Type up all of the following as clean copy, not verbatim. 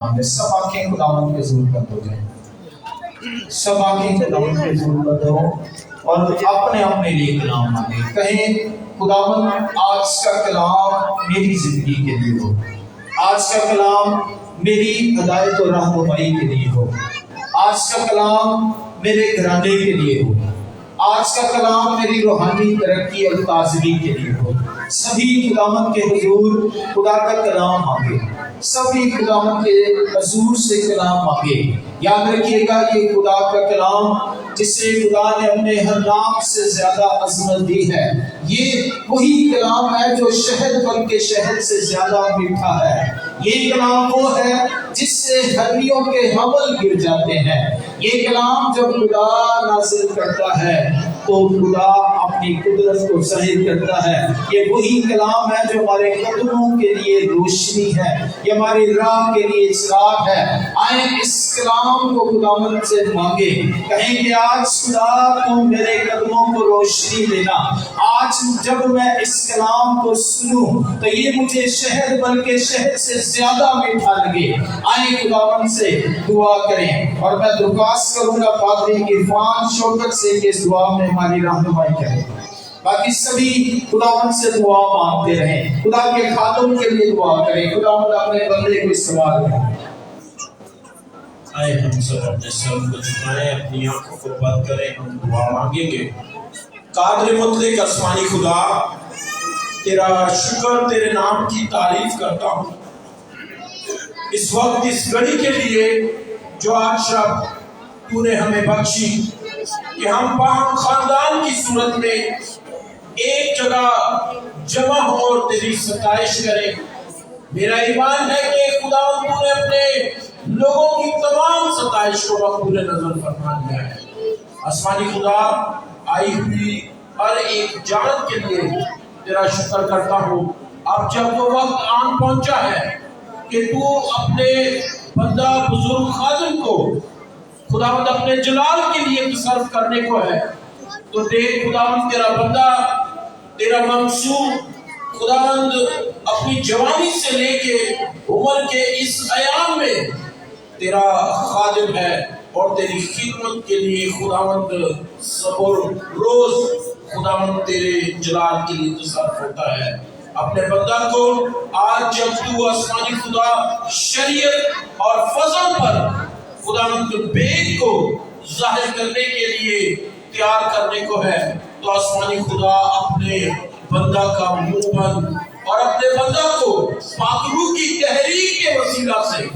हमें सब आंखें खुदावंद के हुजूर पर हो जाएं, सब आंखें खुदावंद के हुजूर पर हो और अपने अपने लिए कलाम मांगे। कहें खुदावंद आज का कलाम मेरी जिंदगी के लिए हो, आज का कलाम मेरी हिदायत और रहनुमाई के लिए हो, आज का कलाम मेरे घराने के लिए हो, आज का कलाम मेरी रूहानी तरक्की और ताजगी के लिए हो। सभी खुदावंद के हुजूर खुदा का कलाम मांगे, सभी खुदावंद के हुजूर से कलाम मांगे। याद रखिएगा ये खुदा का कलाम जिसे खुदा ने अपने हर नाम से ज्यादा अजमत दी है, ये वही कलाम है जो शहद बन के शहद से ज्यादा मीठा है। ये कलाम वो है जिससे हड्डियों के हमल गिर जाते हैं। ये कलाम जब खुदा नाज़िल करता है तो खुदा अपनी कुदरत को ज़ाहिर करता है। ये वही कलाम है जो हमारे कदमों के लिए रोशनी है, ये हमारी राह के लिए चिराग है। आए इस कलाम को खुदावंद से मांगे, कहेंगे आज खुदा तुम मेरे कदमों को रोशनी देना। आज जब मैं इस कलाम को सुनूं तो ये मुझे शहद बल्कि शहद से ज्यादा मीठा लगे। आए खुदावंद से दुआ करें और मैं दुआस करूंगा पादरी इरफान शौकत से कि इस दुआ में हमारी रहनुमाई करें। बाकी सभी खुदावंद से दुआ मांगते रहें, खुदा के खातून के लिए दुआ करें, खुदावंद अपने बंदे को इस्तेमाल करें। आए हम सब अपने सर को झुकाएं, अपनी आंखों को बंद करें, हम दुआ मांगेंगे। कादर मुतलक आसमानी खुदा, तेरा शुक्र, तेरे नाम की तारीफ करता हूँ इस वक्त इस घड़ी के लिए जो आज शब तूने हमें बख्शी कि हम पाक खानदान की सूरत में एक जगह जमा हो और तेरी सताइश करें। मेरा ईमान है कि खुदा तूने अपने लोगों की तमाम सताइश को मकबूल नजर फरमा लिया है। आसमानी खुदा, आई हुई हर एक जान के लिए तेरा शुक्र करता हूँ। अब जब वो वक्त आन पहुंचा है कि तू अपने बंदा बुजुर्ग खादिम को खुदावंद अपने जलाल के लिए तसर्रुफ करने को है, तो देख खुदावंद तेरा बंदा, तेरा मंसूब खुदावंद अपनी जवानी से लेके उम्र के इस अयाम में तेरा खादिम है और तेरी खिदमत के लिए खुदावंद सबुर रोज खुदावंद तेरे जलाल के लिए तसर्रुफ होता है। अपने बंदा को आज जब तू आसमानी खुदा शरीयत और फजल पर खुदावंद बेद को जाहिर करने के लिए तैयार करने को है, तो आसमानी खुदा अपने बंदा का मुंह बंद और अपने बंदा को पाकरू की तहरीक के वसीला से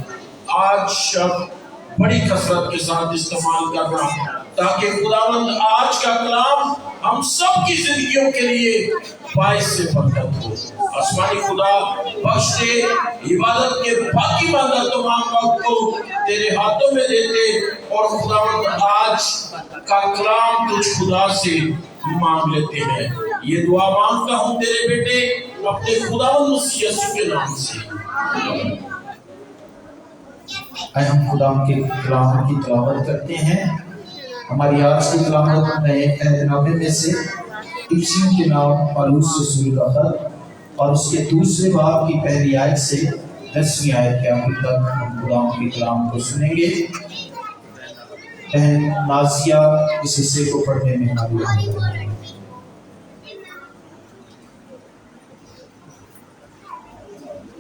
आज शब बड़ी कसरत के साथ इस्तेमाल करना, ताकि खुदावंद आज का कलाम हम सब की जिंदगियों के लिए बाइस से बरकत हो। आसमानी खुदा बख्श दे, इबादत के बाकी बंदा तमाम वक्त को तेरे हाथों में देते और खुदावंद आज का कलाम तुझ खुदा से मांग लेते हैं। ये दुआ मांगता हूँ तेरे बेटे अपने खुदावंद मसीह यीशु के नाम से। आए हम खुदा के कलाम की तिलावत करते हैं। हमारी आज की तिलावत नए एहदनामे में से इब्सियों के नाम पौलुस रसूल का खत और उसके दूसरे बाब की पहली आयत से 10वीं आयत के आखिर तक हम खुदा के कलाम को सुनेंगे। बहन नाजिया इस हिस्से को पढ़ने में हमारी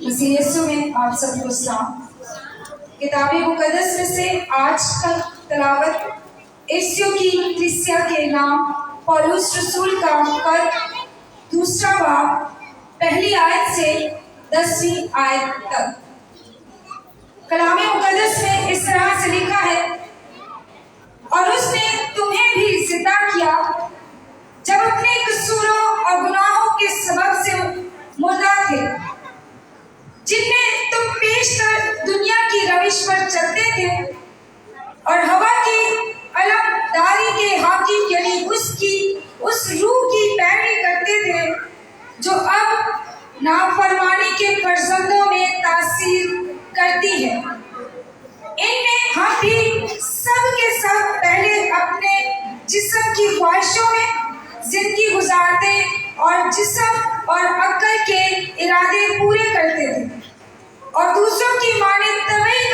मसीह यीशु में आप सबको सलाम। किताबे मुकद्दस में से आज का तलावत इफ्सियों की कलीसिया के नाम पौलुस रसूल का खत दूसरा बाब पहली आयत से 10वीं आयत तक। कलामे मुकद्दस में इस तरह से लिखा है, और उसने तुम्हें भी जिंदा किया जब अपने कसूरों और गुनाहों के सबब से मुर्दा थे, जिनमें तुम पेशतर दुनिया की रविश पर चलते थे और हवा की अलमदारी के हाकिम यानी उसकी उस रूह की पैरवी करते थे जो अब नाफरमानी के फर्जंदों में तासीर करती है। इनमें हम भी सब के सब पहले अपने जिस्म की ख्वाहिशों में जिंदगी गुजारते और जिस्म और अक्ल के इरादे पूरे करते थे और दूसरों की माने तबई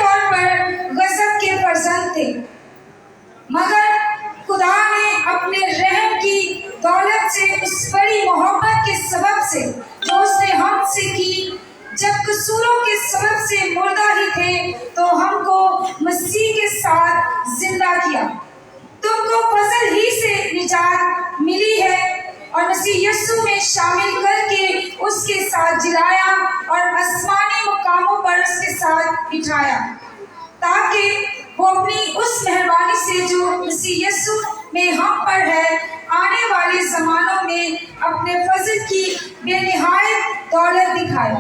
تھے تو ہم کو مسیح کے ساتھ زندہ کیا۔ تم کو فضل ہی سے نجات ملی ہے اور مسیح یسوع میں شامل کر کے اس کے ساتھ جلایا اور آسمانی مقاموں پر اس کے ساتھ بٹھایا، تاکہ وہ اپنی اس مہربانی سے جو مسیح یسوع میں ہم پر ہے آنے والے زمانوں میں اپنے فضل کی بے نہایت دولت دکھائے،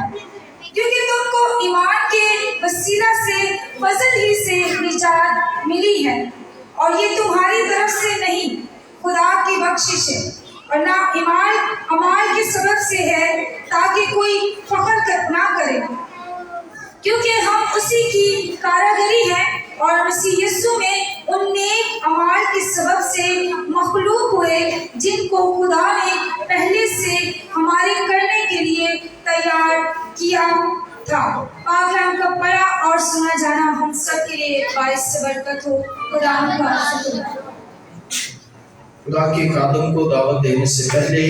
کیونکہ تم کو ایمان کے وسیلہ سے فضل ہی سے نجات ملی ہے، اور یہ تمہاری طرف سے نہیں، خدا کی بخشش ہے، اور نہ اعمال کے سبب سے ہے، تاکہ کوئی فخر نہ کرے، کیونکہ ہم اسی کی کاراگری ہیں اور مسیح یسوع میں ان نیک اعمال کے سبب سے مخلوق ہوئے جن کو خدا نے پہلے سے ہمارے کرنے کے لیے تیار کیا تھا۔ پاک کلام کا پڑھا اور سنا جانا ہم سب کے لیے باعث برکت ہو۔ خدا کا شکر۔ خدا کے خادم کو دعوت دینے سے پہلے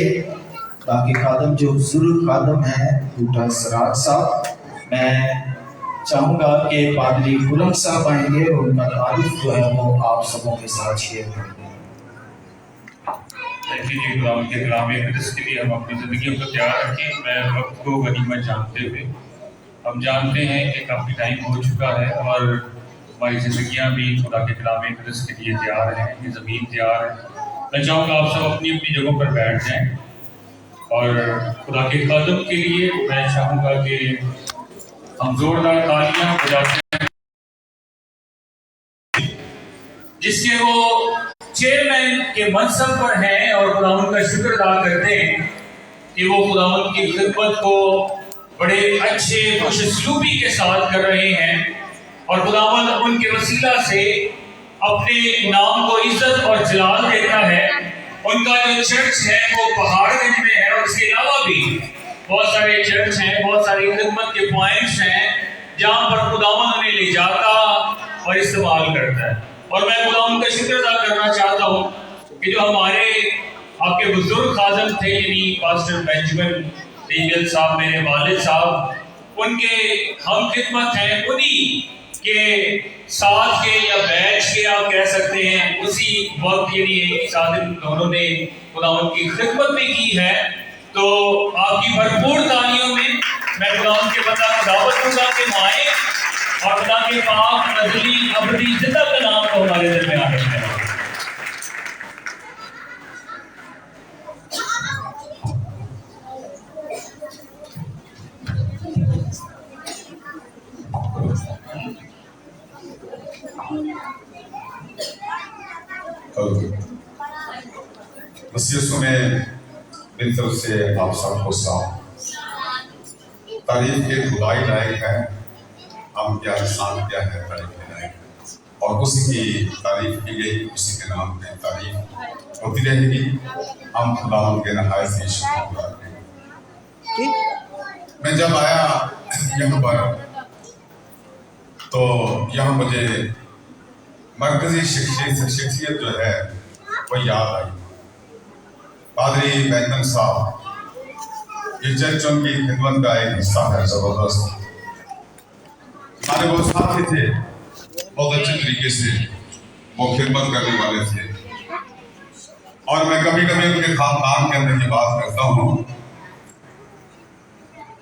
خدا کے خادم جو بزرگ خادم ہیں ٹوٹا سراج صاحب، میں چاہوں گا کہ پادری غلام صاحب آئیں گے اور ان کا تعارف جو ہے وہ آپ سبوں کے ساتھ شیئر کریں گے۔ جی غلام کے کلام اقدس کے لیے ہم اپنی زندگیوں کو تیار رکھیں۔ میں وقت کو غنیمت جانتے ہوئے، ہم جانتے ہیں کہ کافی ٹائم ہو چکا ہے اور ہماری زندگیاں بھی خدا کے کلام اقدس کے لیے تیار ہیں، یہ زمین تیار ہے۔ میں چاہوں گا آپ سب اپنی اپنی جگہوں پر بیٹھ جائیں اور خدا کے خادم کے لیے میں چاہوں گا کہ ہم زوردار تالیاں بجاتے ہیں، جس کے وہ چیئرمین کے منصب پر ہیں اور خداوند کا شکر ادا کرتے ہیں کہ وہ خداوند کی خدمت کو بڑے اچھے خوش اسلوبی کے ساتھ کر رہے ہیں، اور خداوند ان کے وسیلہ سے اپنے نام کو عزت اور جلال دیتا ہے۔ ان کا جو چرچ ہے وہ پہاڑ گنج میں ہے، اور اس کے علاوہ بھی بہت سارے چرچ ہیں، بہت ساری خدمت کے پوائنٹس ہیں جہاں پر خداوند انہیں لے جاتا اور استعمال کرتا ہے۔ اور میں خداوند کا شکر ادا کرنا چاہتا ہوں کہ جو ہمارے آپ کے بزرگ خادم تھے، یعنی پاسٹر بینجمن ڈینیل صاحب، میرے والد صاحب، ان کے ہم خدمت ہیں، انہی کے ساتھ کے یا بیچ کے آپ کہہ سکتے ہیں، اسی وقت یعنی ایک ہی ساتھ انہوں نے خداوند کی خدمت بھی کی ہے۔ تو آپ کی بھرپور تالیوں میں خداوند کے بندہ کو دعوت دوں گا کہ وہ آئیں اور خدا کے پاک ازلی ابدی زندہ کلام کو ہمارے درمیان رکھیں۔ مسیح یسوع میں میری طرف سے آپ سب کو سلام۔ تعریف کے خدائی لائق ہے، ہم کیا انسان کیا ہے تعریف کے لائق، اور اسی کی تعریف کی گئی، اسی کے نام میں تعریف ہوتی رہے گی۔ ہم خداوند کے نہایت ہی شکر گزار ہیں۔ میں جب آیا یہاں پر تو یہاں مجھے مرکزی شخصیت جو ہے وہ یاد آئی۔ پادری بینجمن صاحب، یہ چرچ ان کی خدمت کا ایک حصہ ہے زبردست۔ ہمارے وہ ساتھی تھے، بہت اچھے طریقے سے وہ خدمت کرنے والے تھے، اور میں کبھی کبھی ان کے خاندان کے اندر یہ بات کرتا ہوں۔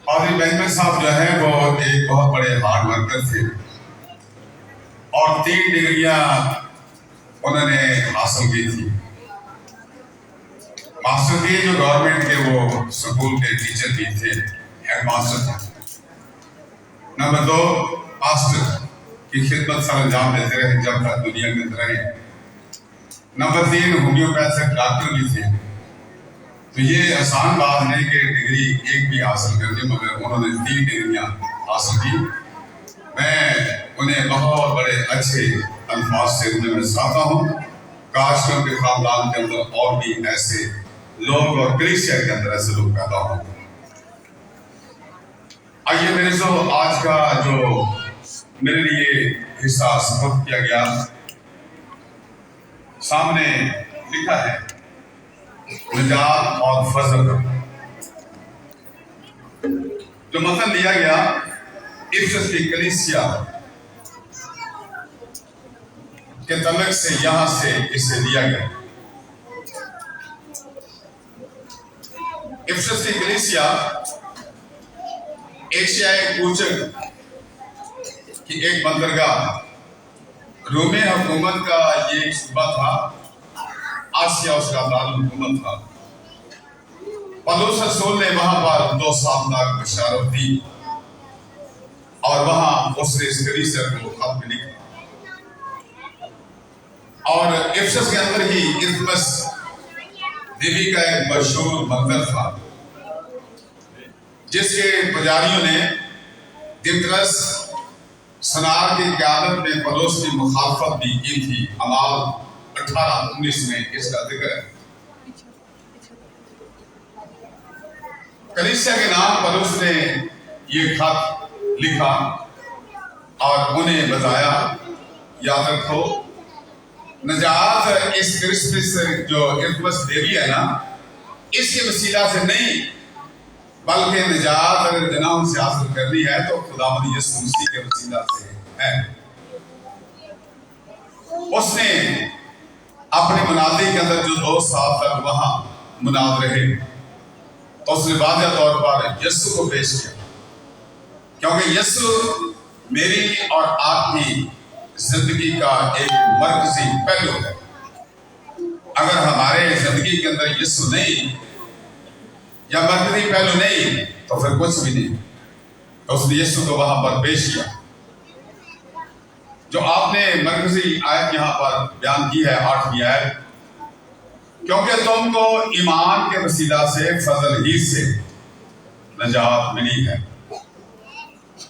پادری بینجمن صاحب جو ہے وہ ایک بہت بڑے ہارڈ ورکر تھے، اور 3 ڈگریاں انہوں نے حاصل کی تھی۔ ماسٹر کی جو گورنمنٹ کے وہ اسکول کے ٹیچر بھی تھے، ہیڈ ماسٹر تھے۔ نمبر 2 پاسٹر کی خدمت سر انجام دیتے رہے جب تک دنیا کے اندر رہے۔ نمبر 3 ہومیوپیتھک ڈاکٹر بھی تھے۔ تو یہ آسان بات نہیں کہ ڈگری ایک بھی حاصل کر دی، مگر انہوں نے 3 ڈگریاں حاصل کی۔ میں انہیں بہت بڑے اچھے الفاظ سے انہیں سراہتا ہوں۔ کاش ان کے خاندان کے اندر اور بھی ایسے لوگ اور کلیسیا کے اندر ایسے لوگ پیدا ہوں۔ آئیے میرے سو آج کا جو میرے لیے حصہ سپرد کیا گیا، سامنے لکھا ہے نجات اور فضل۔ جو متن لیا گیا इफिसस की कलीसिया के तलक से यहां से इसे लिया गया। इफिसस की कलीसिया एशियाई कूचक की एक बंदरगाह, रोमी हुकूमत का ये एक सूबा था, आसिया उसका दारुल हुकूमत था। पौलुस रसूल ने वहां पर 2 साल तक बशारत दी और वहां उसने इस कलीसिया को खत भी लिखा। और इफिसस के अंदर ही इथमस देवी का एक मशहूर मंदिर था, जिसके पुजारियों ने दिमत्रस सनार की क़यादत में पौलुस की मुखालफत भी की थी। अमाल 18-19 में इसका जिक्र है। कलीसिया के नाम पौलुस ने ये खत लिखा और उन्हें बताया, याद रखो नजात इस क्रिस्मस जो इथमस देवी है ना, इसके वसीला से नहीं, बल्कि निजात अगर गुनाहों से हासिल करनी है तो खुदावंद यीशु मसीह के वसीला से है। उसने अपने मुनादी के अंदर जो 2 साल तक वहां मुनाद रहे, तो उसने वाज़ेह तौर पर यीशु को पेश किया, क्योंकि यीशु मेरी और आपकी जिंदगी का एक मरकजी पहलू है। अगर हमारे जिंदगी के अंदर यीशु नहीं या मरकजी पहलू नहीं तो फिर कुछ भी नहीं। तो उसने यीशु को वहां पर पेश किया। जो आपने मरकजी आयत यहां पर बयान की है, 8वीं आयत, क्योंकि तुमको ईमान के वसीला से फजल ही से नजात मिली है,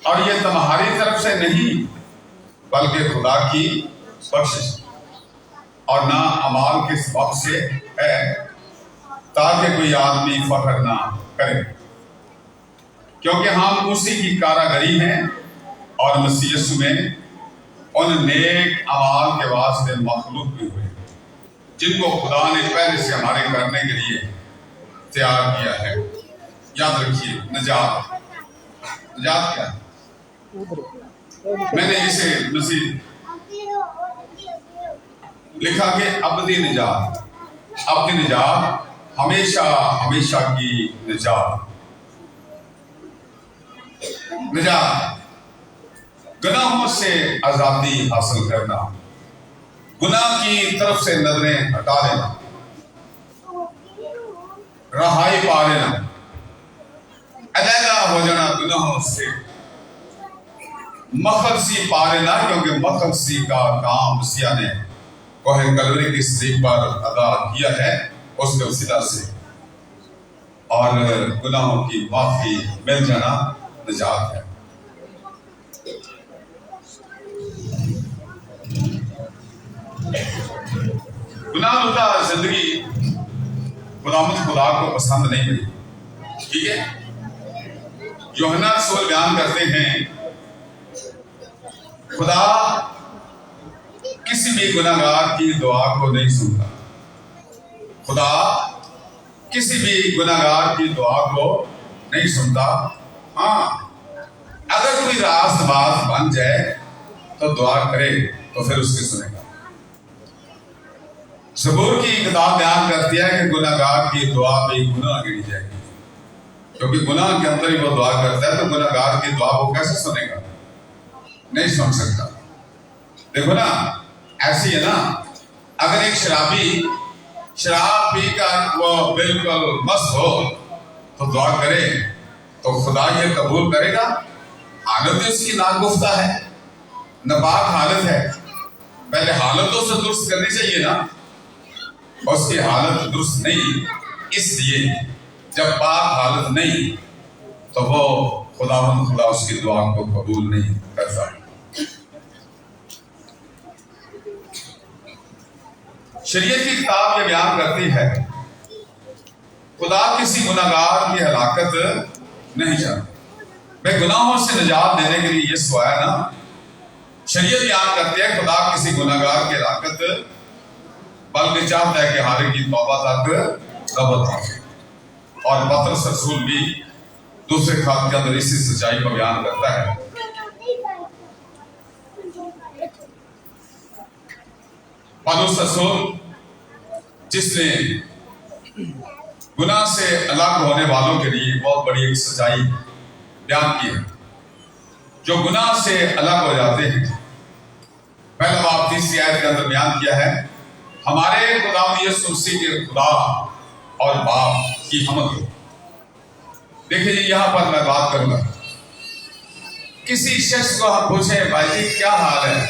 और ये तुम्हारी तरफ से नहीं बल्कि खुदा की बख्शिश, और ना अमाल के सबब से है, ताकि कोई आदमी फख्र ना करे, क्योंकि हम उसी की कारागरी हैं और मसीह यीशु में उन नेक अमाल के वास्ते मखलूक भी हुए, जिनको खुदा ने पहले से हमारे करने के लिए तैयार किया है। याद रखिए, नजात क्या है? मैंने इसे मसीह लिखा कि अबदी निजात, अबदी निजात, हमेशा हमेशा की निजात। निजात गुनाहों से आजादी हासिल करना, गुनाह की तरफ से नजरें हटा लेना, रहाई पा लेना, अलहदा हो जाना गुनाहों से, मखलसी पा लेना, क्योंकि मखलसी का काम मसीहा ने कोहे कलवरी की सलीब पर अदा किया है, उसके वसीला से, और गुनाहों की माफी मिल जाना निजात है। गुनाहनुदा जिंदगी खुदा को पसंद नहीं मिली। ठीक है, यूहन्ना रसूल बयान करते हैं, खुदा किसी भी गुनाहगार की दुआ को नहीं सुनता। खुदा किसी भी गुनाहगार की दुआ को नहीं सुनता। हाँ, अगर कोई रास्त बात बन जाए तो दुआ करे तो फिर उसकी सुनेगा। ज़बूर की किताब बयान करती है कि गुनाहगार की दुआ भी गुनाह गिनी जाएगी, क्योंकि गुनाह के अंदर ही वो दुआ करता है, तो गुनाहगार की दुआ वो कैसे सुनेगा? नहीं सुन सकता। देखो ना, ऐसी है ना, अगर एक शराबी शराब पीकर वो बिल्कुल मस्त हो तो दुआ करे तो खुदा ये कबूल करेगा? हालत ही उसकी नागुफ्ता है, नापाक हालत है। पहले हालत तो उसे दुरुस्त करनी चाहिए ना, उसकी हालत दुरुस्त नहीं, इसलिए जब पाक हालत नहीं तो वो खुदा उसकी दुआ को कबूल नहीं करता। शरीयत की किताब ये बयान करती है, खुदा किसी गुनाहगार की हलाकत नहीं चाहता। मैं गुनाहों से निजात देने के लिए यीशु आया ना। शरीयत बयान करती है, खुदा किसी गुनाहगार की हलाकत बल्कि चाहता है कि हारे की तौबा तक रब्बत हो। और पतरस रसूल भी दूसरे खत के अंदर इसी सच्चाई को बयान करता है पौलुस रसूल जिसने गुनाह से अलग होने वालों के लिए बहुत बड़ी एक सच्चाई बयान की है। जो गुनाह से अलग हो जाते हैं, पहला बाब 30 आयत के अंदर बयान किया है, हमारे खुदावंद यीशु मसीह के खुदा और बाप की हमद हो। देखिए जी, यहां पर मैं बात करूंगा, किसी शख्स को हम पूछें भाई जी क्या हाल है,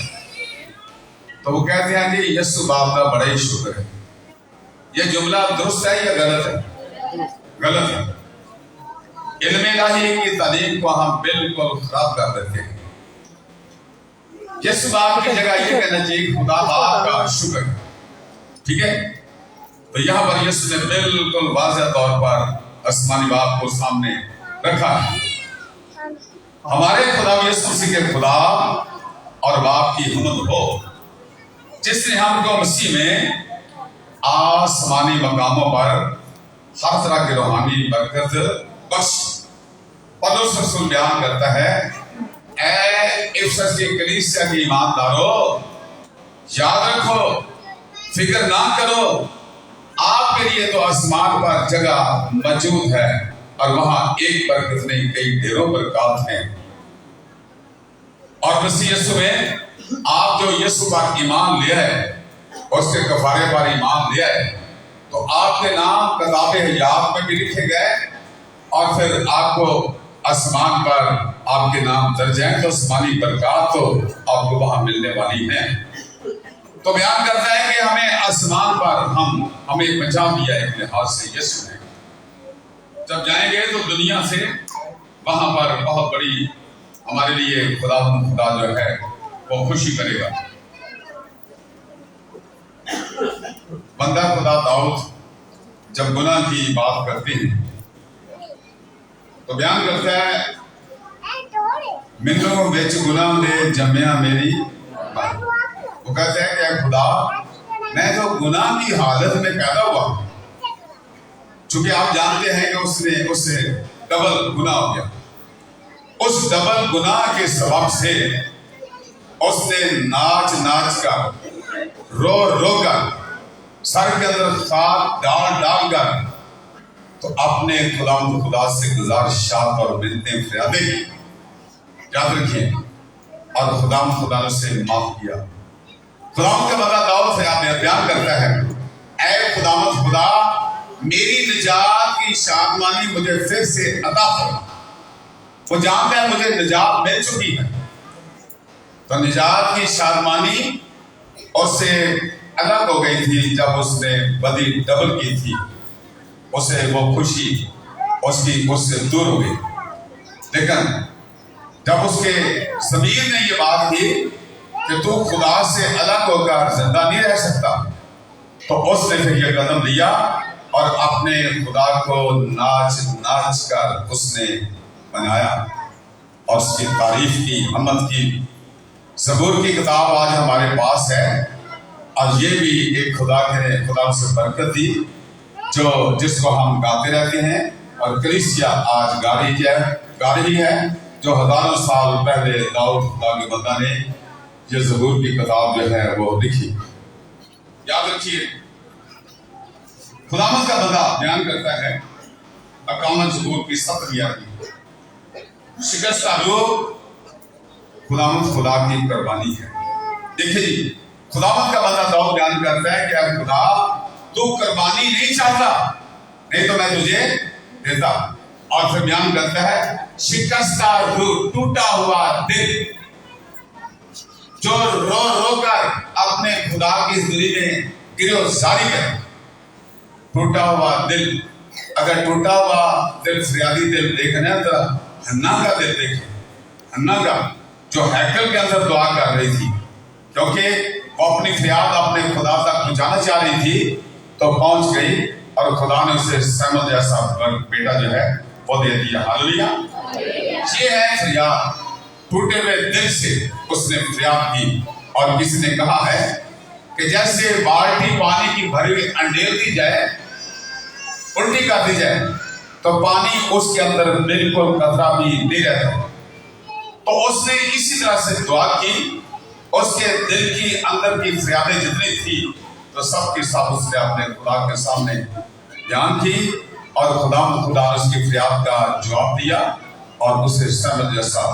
तो वो कहते हैं जी यीशु बाप का बड़ा ही शुक्र है। यह जुमला दुरुस्त है या गलत है? गलत है। इल्म इलाही की तालीम को हम बिल्कुल खराब कर देते हैं। यीशु बाप की जगह ये कहना चाहिए खुदा बाप का शुक्र है। ठीक है, तो यहाँ पर यीशु ने बिल्कुल वाज़ेह तौर पर आसमानी बाप को सामने रखा है। हमारे खुदा यीशु मसीह के खुदा और बाप की हमद हो, जिसने हमको मसीह में आसमानी मकामों पर हर तरह की रूहानी बरकत बख्श। पौलुस रसूल बयान करता है, ऐ इफिसस की कलीसिया के ईमानदारों, याद रखो, फिक्र ना करो, आपके लिए तो आसमान पर जगह मौजूद है और वहां एक बरकत नहीं कई ढेरों बरकत हैं। और मसीह यीशु में आप जो यीशु पर ईमान लिया है, उसके कफारे पर ईमान लिया है, तो आपके नाम किताबे हयात में भी लिखे गए और फिर आपको आसमान पर आपके नाम दर्ज हैं, तो आसमानी बरकत तो आपको वहां मिलने वाली हैं। तो बयान करता है कि हमें आसमान पर हमें बचा दिया है एक लिहाज से यीशु ने। जब जाएंगे तो दुनिया से वहां पर बहुत बड़ी हमारे लिए खुदा जो है वो खुशी करेगा। बंदा खुदा दाऊद जब गुनाह की बात करते हैं तो बयान करता है, मिन्नो बेच गुनाह दे जमिया मेरी। वो कहता है कि खुदा मैं तो गुनाह की हालत में पैदा हुआ, चूंकि आप जानते हैं कि उससे डबल गुनाह हो गया। उस डबल गुनाह के सबब से उसने नाच कर रो कर सर के अंदर खाक डाल कर तो अपने खुदा से गुजारिशात और मिन्नतें फरियादें की, याद रखिए, और खुदा ने उसे माफ किया। खुदा का बंदा दाऊद बयान करता है, ऐ खुदा मेरी निजात की शादमानी मुझे फिर से अता करो। वो जानता है मुझे निजात मिल चुकी है, तो निजात की शादमानी उससे अलग हो गई थी जब उसने बदी डबल की थी। उसे वो खुशी उससे दूर हो गई। लेकिन जब उसके ज़मीर ने ये बात की कि तू खुदा से अलग होकर जिंदा नहीं रह सकता, तो उसने फिर ये कदम लिया और अपने खुदा को नाच कर उसने बनाया और उसकी तारीफ की, हमद की। ज़बूर की किताब आज हमारे पास है और ये भी एक खुदा से बरकत दी जिसको हम गाते रहते हैं, और कलीसिया आज गा रही है, जो हजारों साल पहले दाऊद खुदा के बंदा ने ये ज़बूर की किताब जो है वो लिखी। याद रखिए, खुदावंद का बंदा बयान करता है 51 ज़बूर की 17वीं आयत, शिकस्ता रूह खुदावंद खुदा की कुर्बानी है। देखिए जी, खुदावंद का बंदा दाऊद बयान करता है कि खुदा तू कुर्बानी नहीं चाहता, नहीं तो मैं तुझे देता। और फिर बयान करता है, शिकस्ता रूह, टूटा हुआ दिल, जो रो कर अपने खुदा की हुजूरी में गिरफ्तारी करे। टूटा हुआ दिल, अगर टूटा हुआ दिल फरियादी दिल देखना तो हन्ना का दिल देखे। हन्ना का जो हैकल के अंदर दुआ कर रही थी, क्योंकि वो अपनी फरियाद अपने खुदा तक पहुंचाना चाह रही थी, तो पहुंच गई और खुदा ने उसे सैमुअल जैसा बेटा जो है वो दे दिया। हालेलुया। ये है फरियाद, टूटे हुए दिल से उसने फरियाद की। और किसी ने कहा है कि जैसे बाल्टी पानी की भरी हुई अंडेल दी जाए, उल्टी कर दी जाए, तो पानी उसके अंदर बिल्कुल कतरा भी नहीं रहता। तो उसने इसी तरह से दुआ की اس کے دل کی اندر کی فریادیں جتنی تھی تو سب کی سب اس نے اپنے خدا کے سامنے بیان کی، اور خدا نے اس کی فریاد کا جواب دیا اور اسے سیموئیل جیسا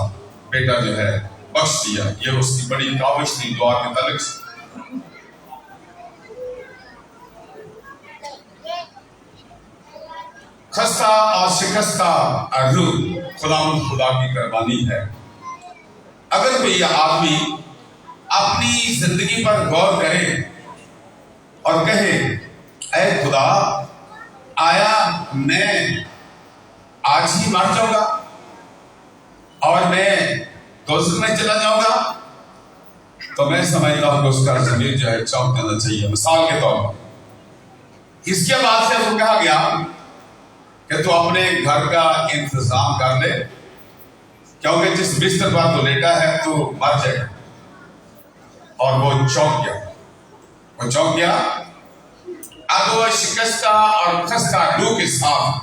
بیٹا جو ہے بخش دیا۔ یہ اس کی بڑی کاوش تھی دعا کے تعلق سے۔ خستہ اور شکستہ روح خدا کی قربانی ہے۔ اگر کوئی آدمی اپنی زندگی پر غور کرے اور کہے اے خدا، آیا میں آج ہی مر جاؤں گا اور میں دوزخ میں چلا جاؤں گا، تو میں سمجھتا ہوں کہ اس کا ضمیر جو ہے چونک جانا چاہیے۔ مثال کے طور پر اس کے بعد سے وہ کہا گیا کہ تو اپنے گھر کا انتظام کر لے، کیونکہ جس بستر پر تو لیٹا ہے تو مر جائے گا۔ اور وہ چونک گیا۔ اب وہ شکستہ اور خستہ روح کے ساتھ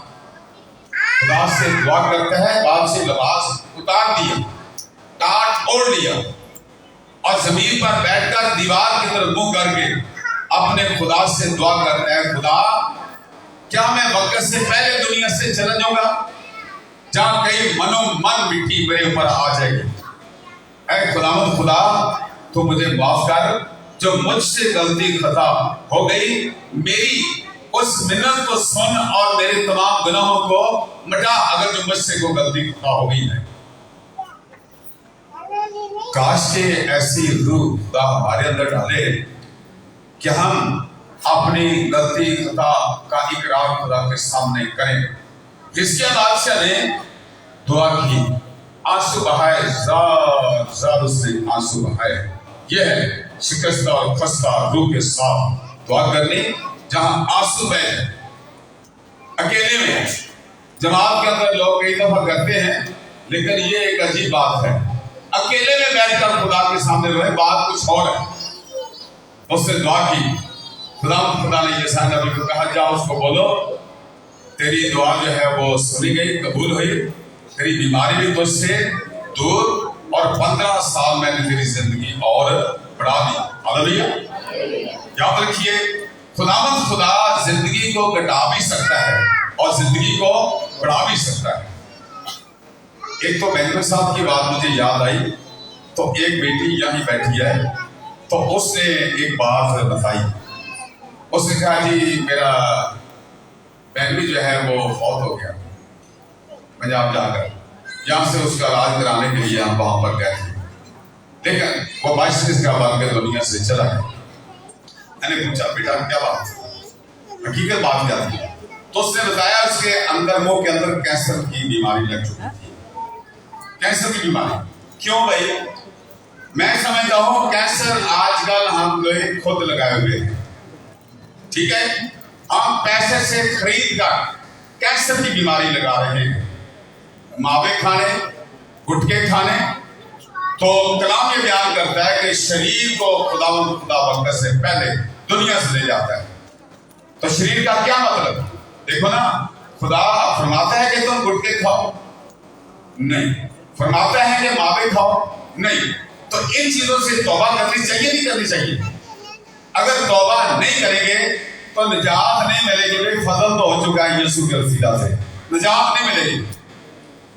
خدا سے دعا کرتا ہے، بعد سے لباس اتار دیا، ٹاٹ اوڑھ لیا، اور زمین پر بیٹھ کر دیوار کی طرف منہ کر کے اپنے خدا سے دعا کرتا ہے، خدا کیا میں وقت سے پہلے دنیا سے چلا جاؤں گا جہاں کئی من مٹی میرے اوپر آ جائے گی؟ اے خداوند خدا، تو مجھے معاف کر، جو مجھ سے غلطی خطا ہو گئی میری اس منت کو سن اور میرے تمام گناہوں کو مٹا، اگر جو مجھ سے کوئی غلطی خطا ہو گئی ہے۔ کاش کہ ایسی روح خدا ہمارے اندر ڈالے کہ ہم اپنی غلطی خطا کا اقرار خدا کے سامنے کریں۔ جس کے بادشاہ نے دعا کی، آنسو بہائے، زار اس نے آنسو بہائے۔ یہ ہے شکستہ اور خستہ روح کے ساتھ دعا کرنی، جہاں آنسو بہے۔ اکیلے میں جماعت کے اندر لوگ کئی دفعہ کرتے ہیں، لیکن یہ ایک عجیب بات ہے، اکیلے میں بیٹھ کر خدا کے سامنے روئے، بات کچھ اور ہے۔ اس نے دعا کی، خدا نے یسوع نبی کو کہا جا اس کو بولو تیری دعا جو ہے وہ سنی گئی، قبول ہوئی، تیری بیماری بھی تجھ سے دور، اور 15 سال میں نے تیری زندگی اور بڑھا دی۔ ہاللیلویا۔ یاد رکھیے، خداوند خدا زندگی کو گھٹا بھی سکتا ہے اور زندگی کو بڑھا بھی سکتا ہے۔ ایک تو بینگل صاحب کی بات مجھے یاد آئی، تو ایک بیٹی یہیں بیٹھی ہے، تو اس نے ایک بات بتائی۔ اس نے کہا جی میرا بینگل جو ہے وہ فوت ہو گیا، پنجاب جا کر، یہاں سے اس کا علاج کرانے کے لیے ہم وہاں پر گئے تھے، لیکن وہ 22 کا بعد کے دنیا سے چلا گیا۔ میں نے پوچھا بیٹا کیا بات، حقیقت بات کیا تھی؟ تو اس نے بتایا اس کے اندر منہ کے اندر کینسر کی بیماری لگ چکی تھی۔ کینسر کی بیماری کیوں بھائی؟ میں سمجھتا ہوں کینسر آج کل ہم لوگ خود لگائے ہوئے ہیں، ٹھیک ہے؟ ہم پیسے سے خرید کر کینسر کی بیماری لگا رہے ہیں، ماوے کھانے، گٹکے کھانے۔ تو کلام یہ بیان کرتا ہے کہ شریر کو خدا وقت سے پہلے دنیا سے لے جاتا ہے۔ تو شریر کا کیا مطلب؟ دیکھو نا، خدا فرماتا ہے کہ تم گٹکے کھاؤ نہیں، فرماتا ہے کہ ماوے کھاؤ نہیں، تو ان چیزوں سے توبہ کرنی چاہیے نہیں کرنی چاہیے؟ اگر توبہ نہیں کریں گے تو نجات نہیں ملے گی۔ فضل تو ہو چکا ہے یسوع کے وسیلہ سے، نجات نہیں ملے گی،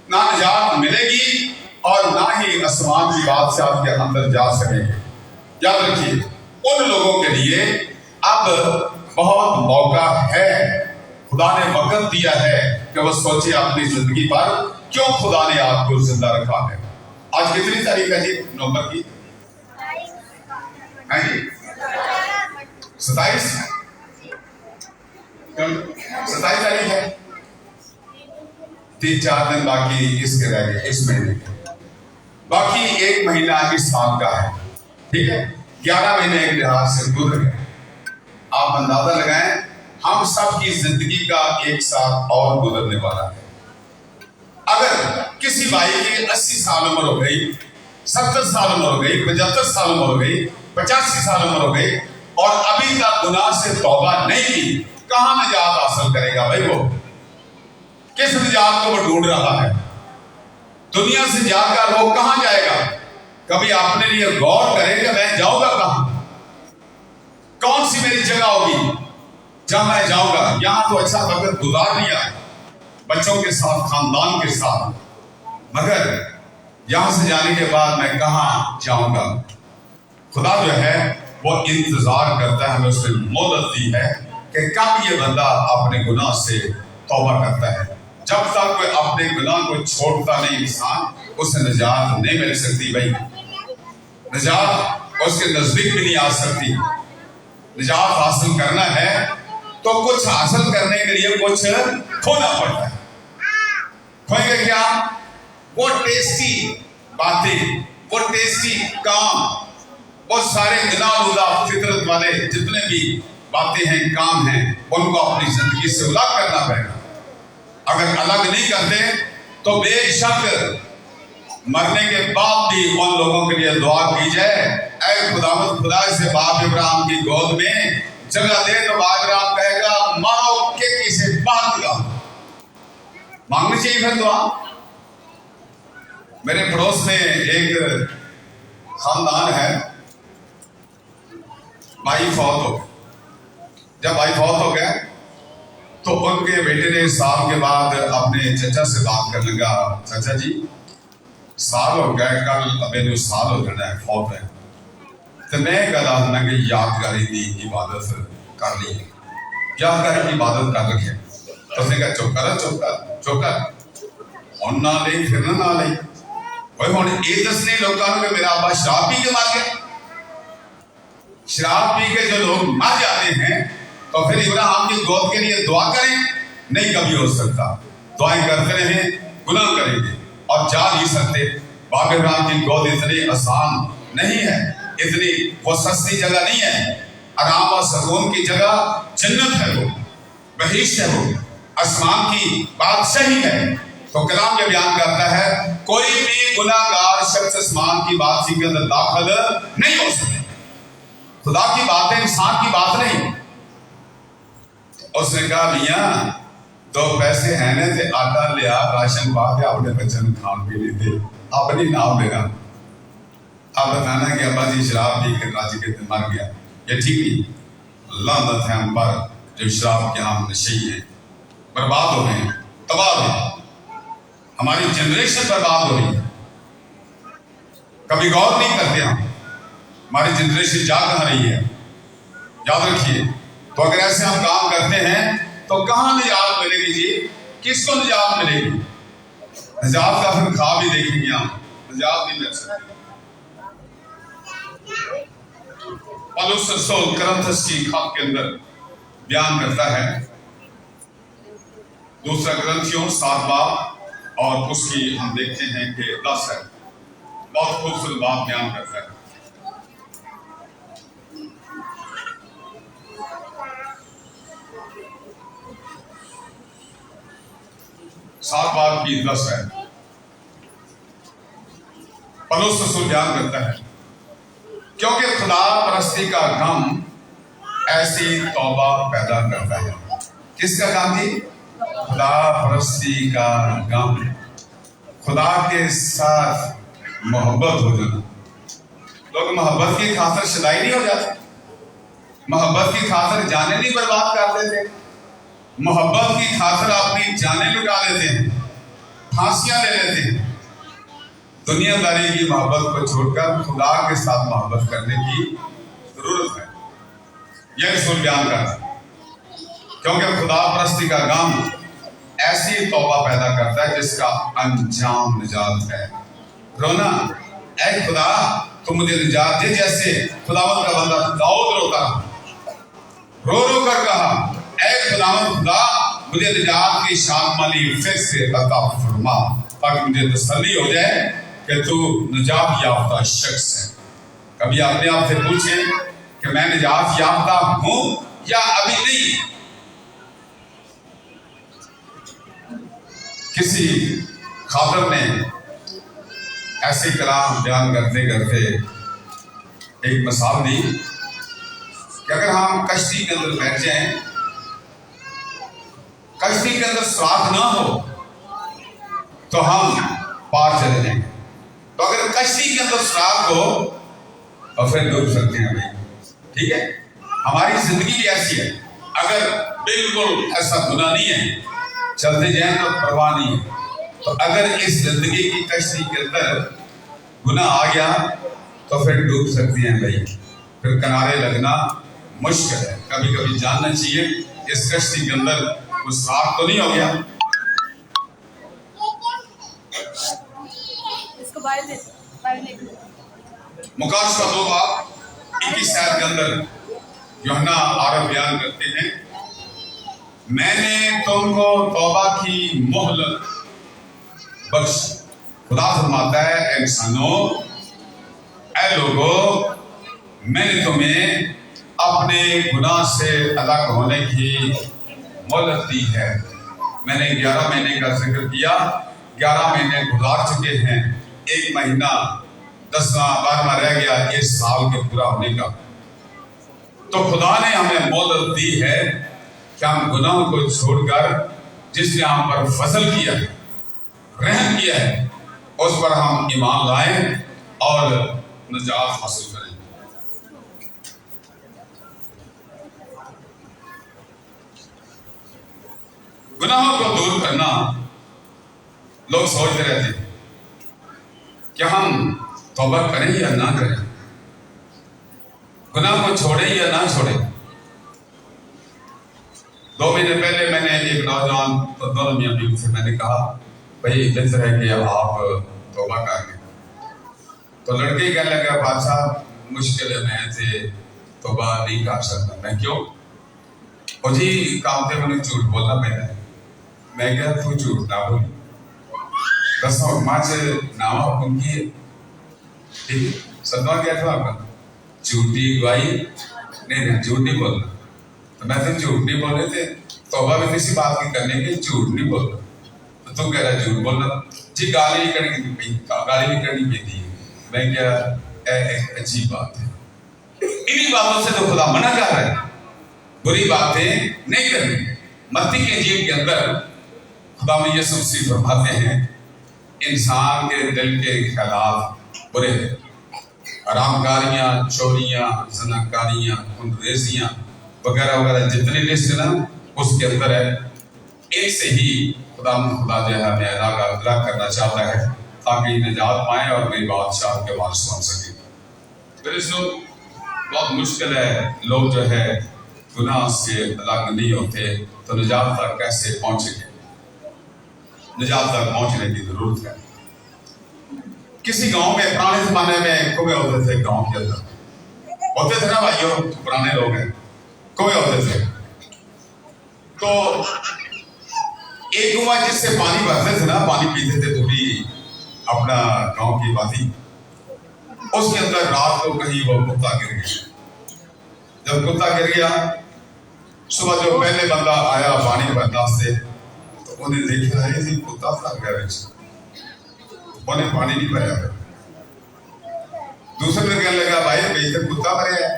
نہ نجات ملے گی اور نہ ہی آسمان کی بادشاہت کے اندر جا سکیں گے۔ یاد رکھیے، ان لوگوں کے لیے اب بہت موقع ہے، خدا نے وقت دیا ہے کہ وہ سوچے اپنی زندگی پر کیوں خدا نے آپ کو زندہ رکھا ہے۔ آج کتنی تاریخ ہے جی نومبر کی؟ 27 تاریخ ہے، 3-4 دن باقی اس کے رہ گئے، اس مہینے کے باقی 1 مہینہ اس سال کا ہے، ٹھیک ہے؟ 11 مہینے ایک لحاظ سے گزر گئے۔ آپ اندازہ لگائیں ہم سب کی زندگی کا 1 سال اور گزرنے والا ہے۔ اگر کسی بھائی کی 80 سال عمر ہو گئی، 70 سال عمر ہو گئی، 75 سال عمر ہو گئی، 85 سال عمر ہو گئی اور ابھی تک گناہ سے توبہ نہیں کی، کہاں نجات حاصل کرے گا بھائی؟ وہ کس نجات کو وہ ڈھونڈ رہا ہے؟ دنیا سے جا کر وہ کہاں جائے گا؟ کبھی اپنے لیے غور کرے کہ जब मैं जाऊंगा, यहाँ तो अच्छा वक्त गुजार लिया बच्चों के साथ, खानदान के साथ, मगर यहाँ से जाने के बाद मैं कहाँ जाऊंगा। खुदा जो है वो इंतजार करता है, हमें उसने मोहलत दी है कि कब ये बंदा अपने गुनाह से तौबा करता है। जब तक कोई अपने गुनाह को छोड़ता नहीं इंसान, उसे निजात नहीं मिल सकती। भाई निजात उसके नजदीक भी नहीं आ सकती। निजात हासिल करना है तो कुछ हासिल करने के लिए कुछ खोना पड़ता है। खोएंगे क्या? वो टेस्टी बातें, वो टेस्टी काम, वो सारे गुनाहनुदा फितरत वाले जितने भी बातें हैं, काम हैं, उनको अपनी जिंदगी से अलग करना पड़ेगा। अगर अलग नहीं करते तो बेशक मरने के बाद भी उन लोगों के लिए दुआ की जाए, ऐ खुदावंद खुदा से बाप इब्राहिम की गोद में जगह दे, तो बाप इब्राहिम कहेगा मानो के किसे बात दिया। मांगनी चाहिए फिर दुआ। मेरे पड़ोस में एक खानदान है, भाई फौत हो। जब भाई फौत हो गए तो उनके बेटे ने साल के बाद अपने चचा से बात करने लगा, चाचा जी साल हो गए, कल मेरे साल हो जाना है, फौत है, तो मैं कहा कि यादगारी की इबादत कर ली, यादगारी की इबादत कर रखी है। तो उसने कहा चुप कर, चुप कर, चुप कर, और ना ले फिर ना ले। भाई हम ये दसने लोगों को मेरा अब्बा शराब पी के मार गया। शराब पी के जो लोग मर जाते हैं तो फिर इब्राहिम की गोद के लिए दुआ करें? नहीं कभी हो सकता। दुआएं करते रहे, गुनाह करेंगे और जा नहीं सकते। बाप इब्राहिम की गोद इतनी आसान नहीं है, इतनी वो सस्ती जगह नहीं है। आराम और सुकून की जगह जन्नत है, वो बहिश्त है, वो आसमान की बादशाही है। तो कलाम ये बयान करता है कोई भी गुनाहगार शख्स आसमान की बादशाही के अंदर दाखिल नहीं हो सकता। खुदा की बात है, इंसान की बात नहीं। उसने कहा मियाँ दो पैसे है ने थे, आटा लिया, राशन पा के अपने बच्चों खान पी लेते, अपनी नाम लेना। अब बताना कि अब्बा जी शराब पी के राजी के दिन मर गया, ये ठीक नहीं। लानत है हम पर जो शराब के हम नशे हैं, बर्बाद हो गए, तबाह हो गए, हमारी जनरेशन बर्बाद हो रही है। कभी गौर नहीं करते हम, हमारी जनरेशन जा कहाँ रही है, याद रखिए। तो अगर ऐसे हम काम करते हैं तो कहाँ निजात मिलेगी जी? किसको निजात मिलेगी? निजात का फिर खा भी देखेंगे हम, निजात नहीं मिल सकती। पौलुस रसूल कुरिन्थियों की खत के अंदर बयान करता है, दूसरा कुरिन्थियों 7 बाब और उसकी हम देखते हैं कि 10 है, बहुत खूबसूरत बात बयान करता है। सात बाब की 10 है। पौलुस रसूल बयान करता है क्योंकि खुदा परस्ती का गम ऐसी तौबा पैदा करता है। किसका गम थी? खुदा परस्ती का गम, खुदा के साथ मोहब्बत हो जाना। लोग मोहब्बत की खातिर शदाई नहीं हो जाते, मोहब्बत की खातिर जाने नहीं बर्बाद कर देते, मोहब्बत की खातिर अपनी जानें लुटा देते हैं, फांसियां ले लेते हैं। दुनियादारी की मोहब्बत को छोड़कर खुदा के साथ मोहब्बत करने की जरूरत है। यह रसूल बयान करता है क्योंकि खुदा परस्ती का गम ऐसी तौबा पैदा करता है जिसका अंजाम निजात है। रोना, ऐ खुदा तुम मुझे निजात दे, जैसे खुदावंद का बंदा दाऊद रोता, रो रो कर कहा, ऐ खुदावंद खुदा मुझे निजात की शाम वाली फिर से अता फरमा, ताकि मुझे तसल्ली हो जाए कि तू निजात याफ्ता शख्स है। कभी अपने आप से पूछें कि मैं निजात याफ्ता हूं या अभी नहीं। किसी खातर ने ऐसे कलाम बयान करते करते एक मिसाल दी कि अगर हम कश्ती के अंदर बैठ जाएं, कश्ती के अंदर सुराख ना हो तो हम पार चले जाएंगे, तो अगर कश्ती के अंदर सुराख हो तो फिर डूब सकते हैं भाई। ठीक है, हमारी जिंदगी भी ऐसी है। अगर बिल्कुल ऐसा गुनाह नहीं है, चलते जाए तो परवाह नहीं है। तो अगर इस जिंदगी की कश्ती के अंदर गुनाह आ गया तो फिर डूब सकते हैं भाई, फिर किनारे लगना मुश्किल है। कभी कभी जानना चाहिए इस कश्ती के अंदर कुछ साफ तो नहीं हो गया। इसको बाहर दे, बाहर निकलो। मुकाश का 2 बाब 21 आयत के अंदर यूहन्ना आरब बयान करते हैं, मैंने तुमको तौबा की मोहलत बख्श। खुदा फरमाता है, ऐ इंसानों, ऐ लोगों, मैंने तुम्हें अपने गुनाह से अलग होने की मोहलत दी है। मैंने 11 महीने का जिक्र किया, 11 महीने गुजार चुके हैं, 1 महीना 10वां 12वां रह गया इस साल के पूरा होने का। तो खुदा ने हमें मोहलत दी है कि हम गुनाहों को छोड़कर जिसने हम पर फजल किया है, रहम किया है, उस पर हम ईमान लाएं और निजात हासिल करें। गुनाहों को दूर करना, लोग सोचते रहते हैं कि हम तौबा करें या ना करें, गुनाह को छोड़ें या ना छोड़ें। 2 महीने पहले मैंने एक नौजवान तो दोनों मियां बीवी से मैंने कहा, भाई बेहतर है कि आप तौबा कर लें। तो लड़के कहने लगा, बादशाह मुश्किल में थे, तौबा नहीं कर सकता। मैं क्यों? और जी काम थे, मैंने झूठ बोलना पैदा है। मैं क्या, तू झूठ ना बोल, दसों माच नाम हुक्म किए, ठीक सदमा क्या था आपका, झूठी गवाही नहीं, झूठ नहीं बोलना। तो मैं तो झूठ नहीं बोल रहे थे, तौबा भी किसी बात की करने के, झूठ नहीं बोलना। तो तुम कह रहा झूठ बोलना जी, गाली नहीं करनी, गाली नहीं करनी पड़ती है। मैं क्या, अजीब बात है। इन्हीं बातों से तो खुदा मना कर रहा है, बुरी बातें नहीं करनी। मत्ती के इंजील के अंदर खुदा में यीशु मसीह फरमाते हैं, इंसान के दिल के ख्यालात बुरे हैं, हरामकारियाँ, चोरियाँ, ज़नाकारियाँ, खुनरेज़ियाँ वगैरह वगैरह जितनी लिस्ट है ना उसके अंदर है। इनसे ही खुदा जो है हमें अलग करना चाहता है ताकि निजात पाएं और मेरी बादशाह के वारिस बन सके। फिर बहुत मुश्किल है, लोग जो है गुनाह से अलग नहीं होते, तो निजात तक कैसे पहुंचेंगे? निजात तक पहुंचने की जरूरत है। किसी गांव में पुराने जमाने में कुएं होते थे, गांव के अंदर होते थे ना भाइयों, पुराने लोग हैं, कुएं होते थे। तो एक कुआं जिससे पानी भरते थे ना, पानी पीते थे, थोड़ी अपना गांव की बाती, उसके अंदर रात को कहीं वो कुत्ता गिर गया। जब कुत्ता गिर गया, सुबह जो पहले बंदा आया पानी भरने से, तो उन्हें देखा है जी कुत्ता फंस गया बिच, उन्हें पानी नहीं भरा। दूसरे ने कहने लगा, भाई बेहतर कुत्ता भरे है,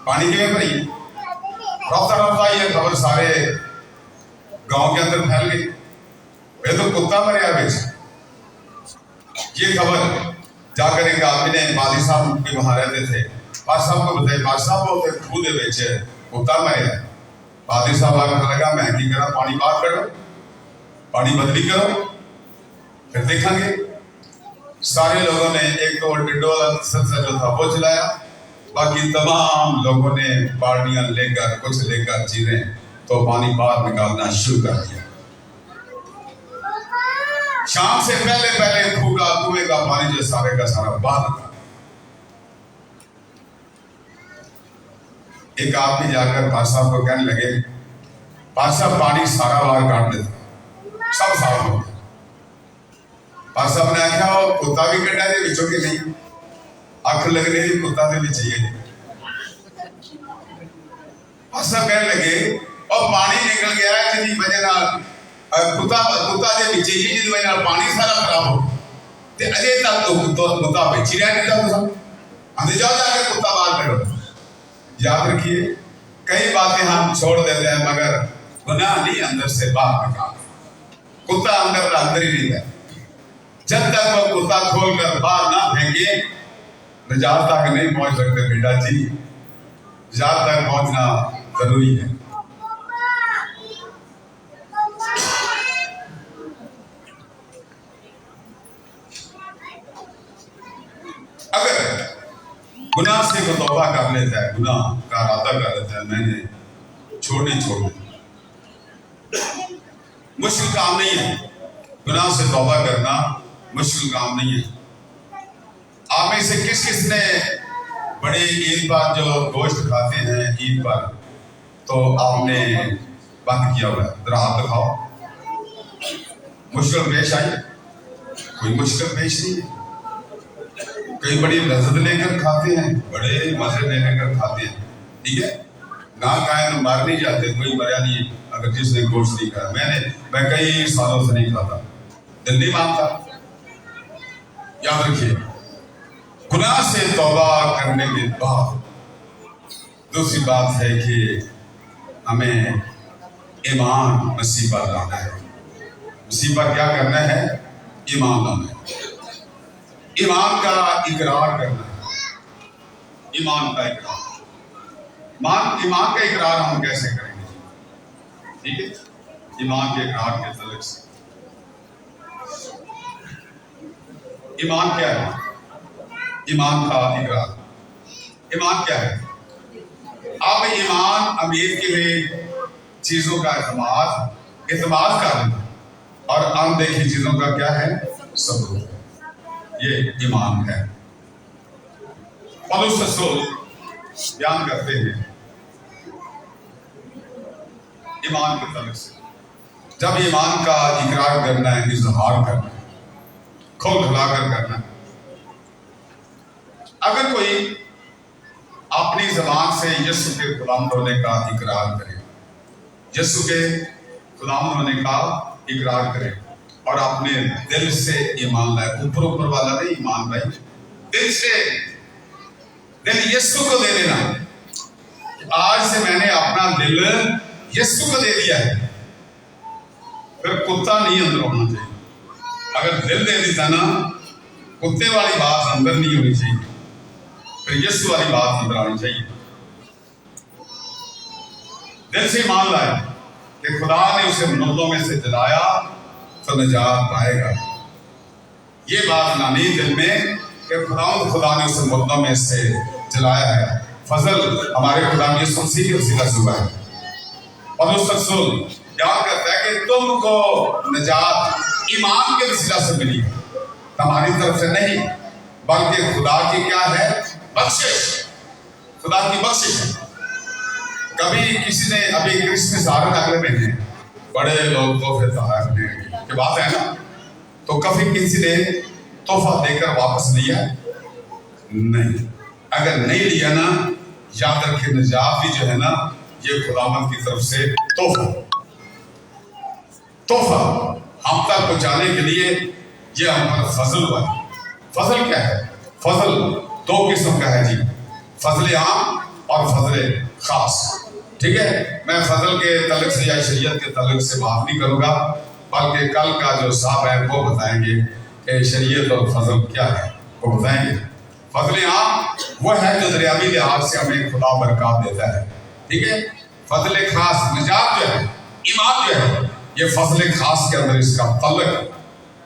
पानी क्यों भरी? रफ्ता रफ्ता ये खबर सारे गांव के अंदर फैल गई, वे तो कुत्ता भरे बिच। ये खबर जाकर एक आदमी ने बादी साहब भी वहां रहते थे, बादशाह साहब को बताया, बादशाह बोलते खूह दे बेच कुत्ता मरे है। बादी साहब आगे लगा, मैं की करा, पानी बाहर करो, पानी बदली करो, फिर देखेंगे। सारे लोगों ने एक तो टिंडोल सिलसिला जो था वो चलाया, बाकी तमाम लोगों ने बाल्टियां लेकर कुछ लेकर चीजें तो पानी बाहर निकालना शुरू कर दिया। शाम से पहले पहले कुएं का पानी जो सारे का सारा बाहर निकाला। एक आदमी जाकर बादशाह को कहने लगे, बादशाह पानी सारा बाहर काट देता, सब साफ हो गया। बादशाह ने आख्या, वो कुत्ता भी कटा दे बिचो के नहीं, अख लग रही थी कुत्ता से भी चाहिए। बादशाह कहने लगे, और पानी निकल गया है जिसकी वजह ना कुत्ता जे बिचे ही जिस वजह ना पानी सारा खराब हो, ते अजे तक तो कुत्ता बेची रह नहीं था। हम जाओ जाकर कुत्ता बाहर करो। याद रखिए, कई बातें हम छोड़ देते हैं मगर गुनाह नहीं अंदर से बाहर निकालते। कुत्ता अंदर अंदर ही नहीं है, जब तक वो कुत्ता खोल कर बाहर ना फेंके निजात तक नहीं पहुंच सकते। बेटा जी, निजात तक पहुंचना जरूरी है। अगर गुनाह से वो तौबा कर लेता है, गुनाह का इरादा कर लेता है, मैंने छोड़ने मुश्किल काम नहीं है। गुनाह से तौबा करना मुश्किल काम नहीं है। आप में से किस किस ने बड़े ईद पर जो गोश्त खाते हैं ईद पर, तो आपने बंद किया हुआ है? जरा हाथ दिखाओ। मुश्किल पेश आई? कोई मुश्किल पेश नहीं है। कई बड़ी लज्जत लेकर खाते हैं, बड़े मजे लेकर खाते हैं, ठीक है। ना खाए तो मार नहीं जाते, कोई मरा नहीं अगर जिसने गोश्त नहीं खाया। मैं कई सालों से नहीं खाता, दिल नहीं मानता। याद रखिए, गुनाह से तौबा करने के बाद दूसरी बात है कि हमें ईमान नसीब पर लाना है। नसीब पर क्या करना है? ईमान लाना है, ईमान का इकरार करना है। ईमान का इकरार, ईमान का इकरार हम कैसे करेंगे? ठीक है, ईमान के इकरार के तलक से। ईमान क्या है? ईमान का इकरार, ईमान क्या है? अब ईमान अमीर के लिए चीजों का एतमाद कर लेना और अनदेखी चीजों का क्या है? सबूत। ये ईमान है। पौलुस रसूल बयान करते हैं ईमान के तलक से, जब ईमान का इकरार करना है, इजहार करना है, खोल खिलाकर करना है। अगर कोई अपनी जबान से यीशु के गुलाम होने का इकरार करे, यीशु के गुलाम होने का इकरार करे और अपने दिल से ईमान लाए, ऊपर वाला नहीं ईमान भाई, दिल से, दिल यीशु को दे देना। आज से मैंने अपना दिल यीशु को दे दिया है। फिर कुत्ता नहीं अंदर होना चाहिए। अगर दिल दे देता ना, कुत्ते वाली बात अंदर नहीं होनी चाहिए, फिर यीशु वाली बात अंदर आनी चाहिए। दिल से मान लाए कि खुदा ने उसे मुर्दों में से जलाया तो निजात पाएगा। ये बात लानी दिल में कि खुदा ने उसे मुर्दों में से जलाया है। फजल हमारे खुदा यीशु मसीह की वसीला से हुआ है। और उस रसूल याद करता है कि तुमको निजात ईमान के वसीला से मिली है, हमारी तरफ से नहीं, बल्कि खुदा की क्या है? बख्शिश, खुदा की बख्शिश है। कभी किसी ने, अभी क्रिसमस आ रहा है अगले महीने, बड़े लोग तोहफे देने की बात है ना, तो कभी किसी ने तोहफा देकर वापस लिया? नहीं। अगर नहीं लिया ना, याद रखिए निजात भी जो है ना, ये खुदावंद की तरफ से तोहफा हम तक पहुंचाने के लिए ये हम पर फजल हुआ। फजल क्या है? फजल दो किस्म का है जी, फजल आम और फजल खास। ठीक है, मैं फजल के तलक से या शरीयत के तलक से बात नहीं करूंगा, बल्कि कल का जो साहब है वो बताएंगे कि शरीयत और फजल क्या है, वो बताएंगे। फजल आम वो है जो दरियावी लिहाज से हमें खुदा बरकत देता है। ठीक है, फजल खास निजात जो है, ईमान जो है, ये फजल खास के अंदर इसका तल्लक।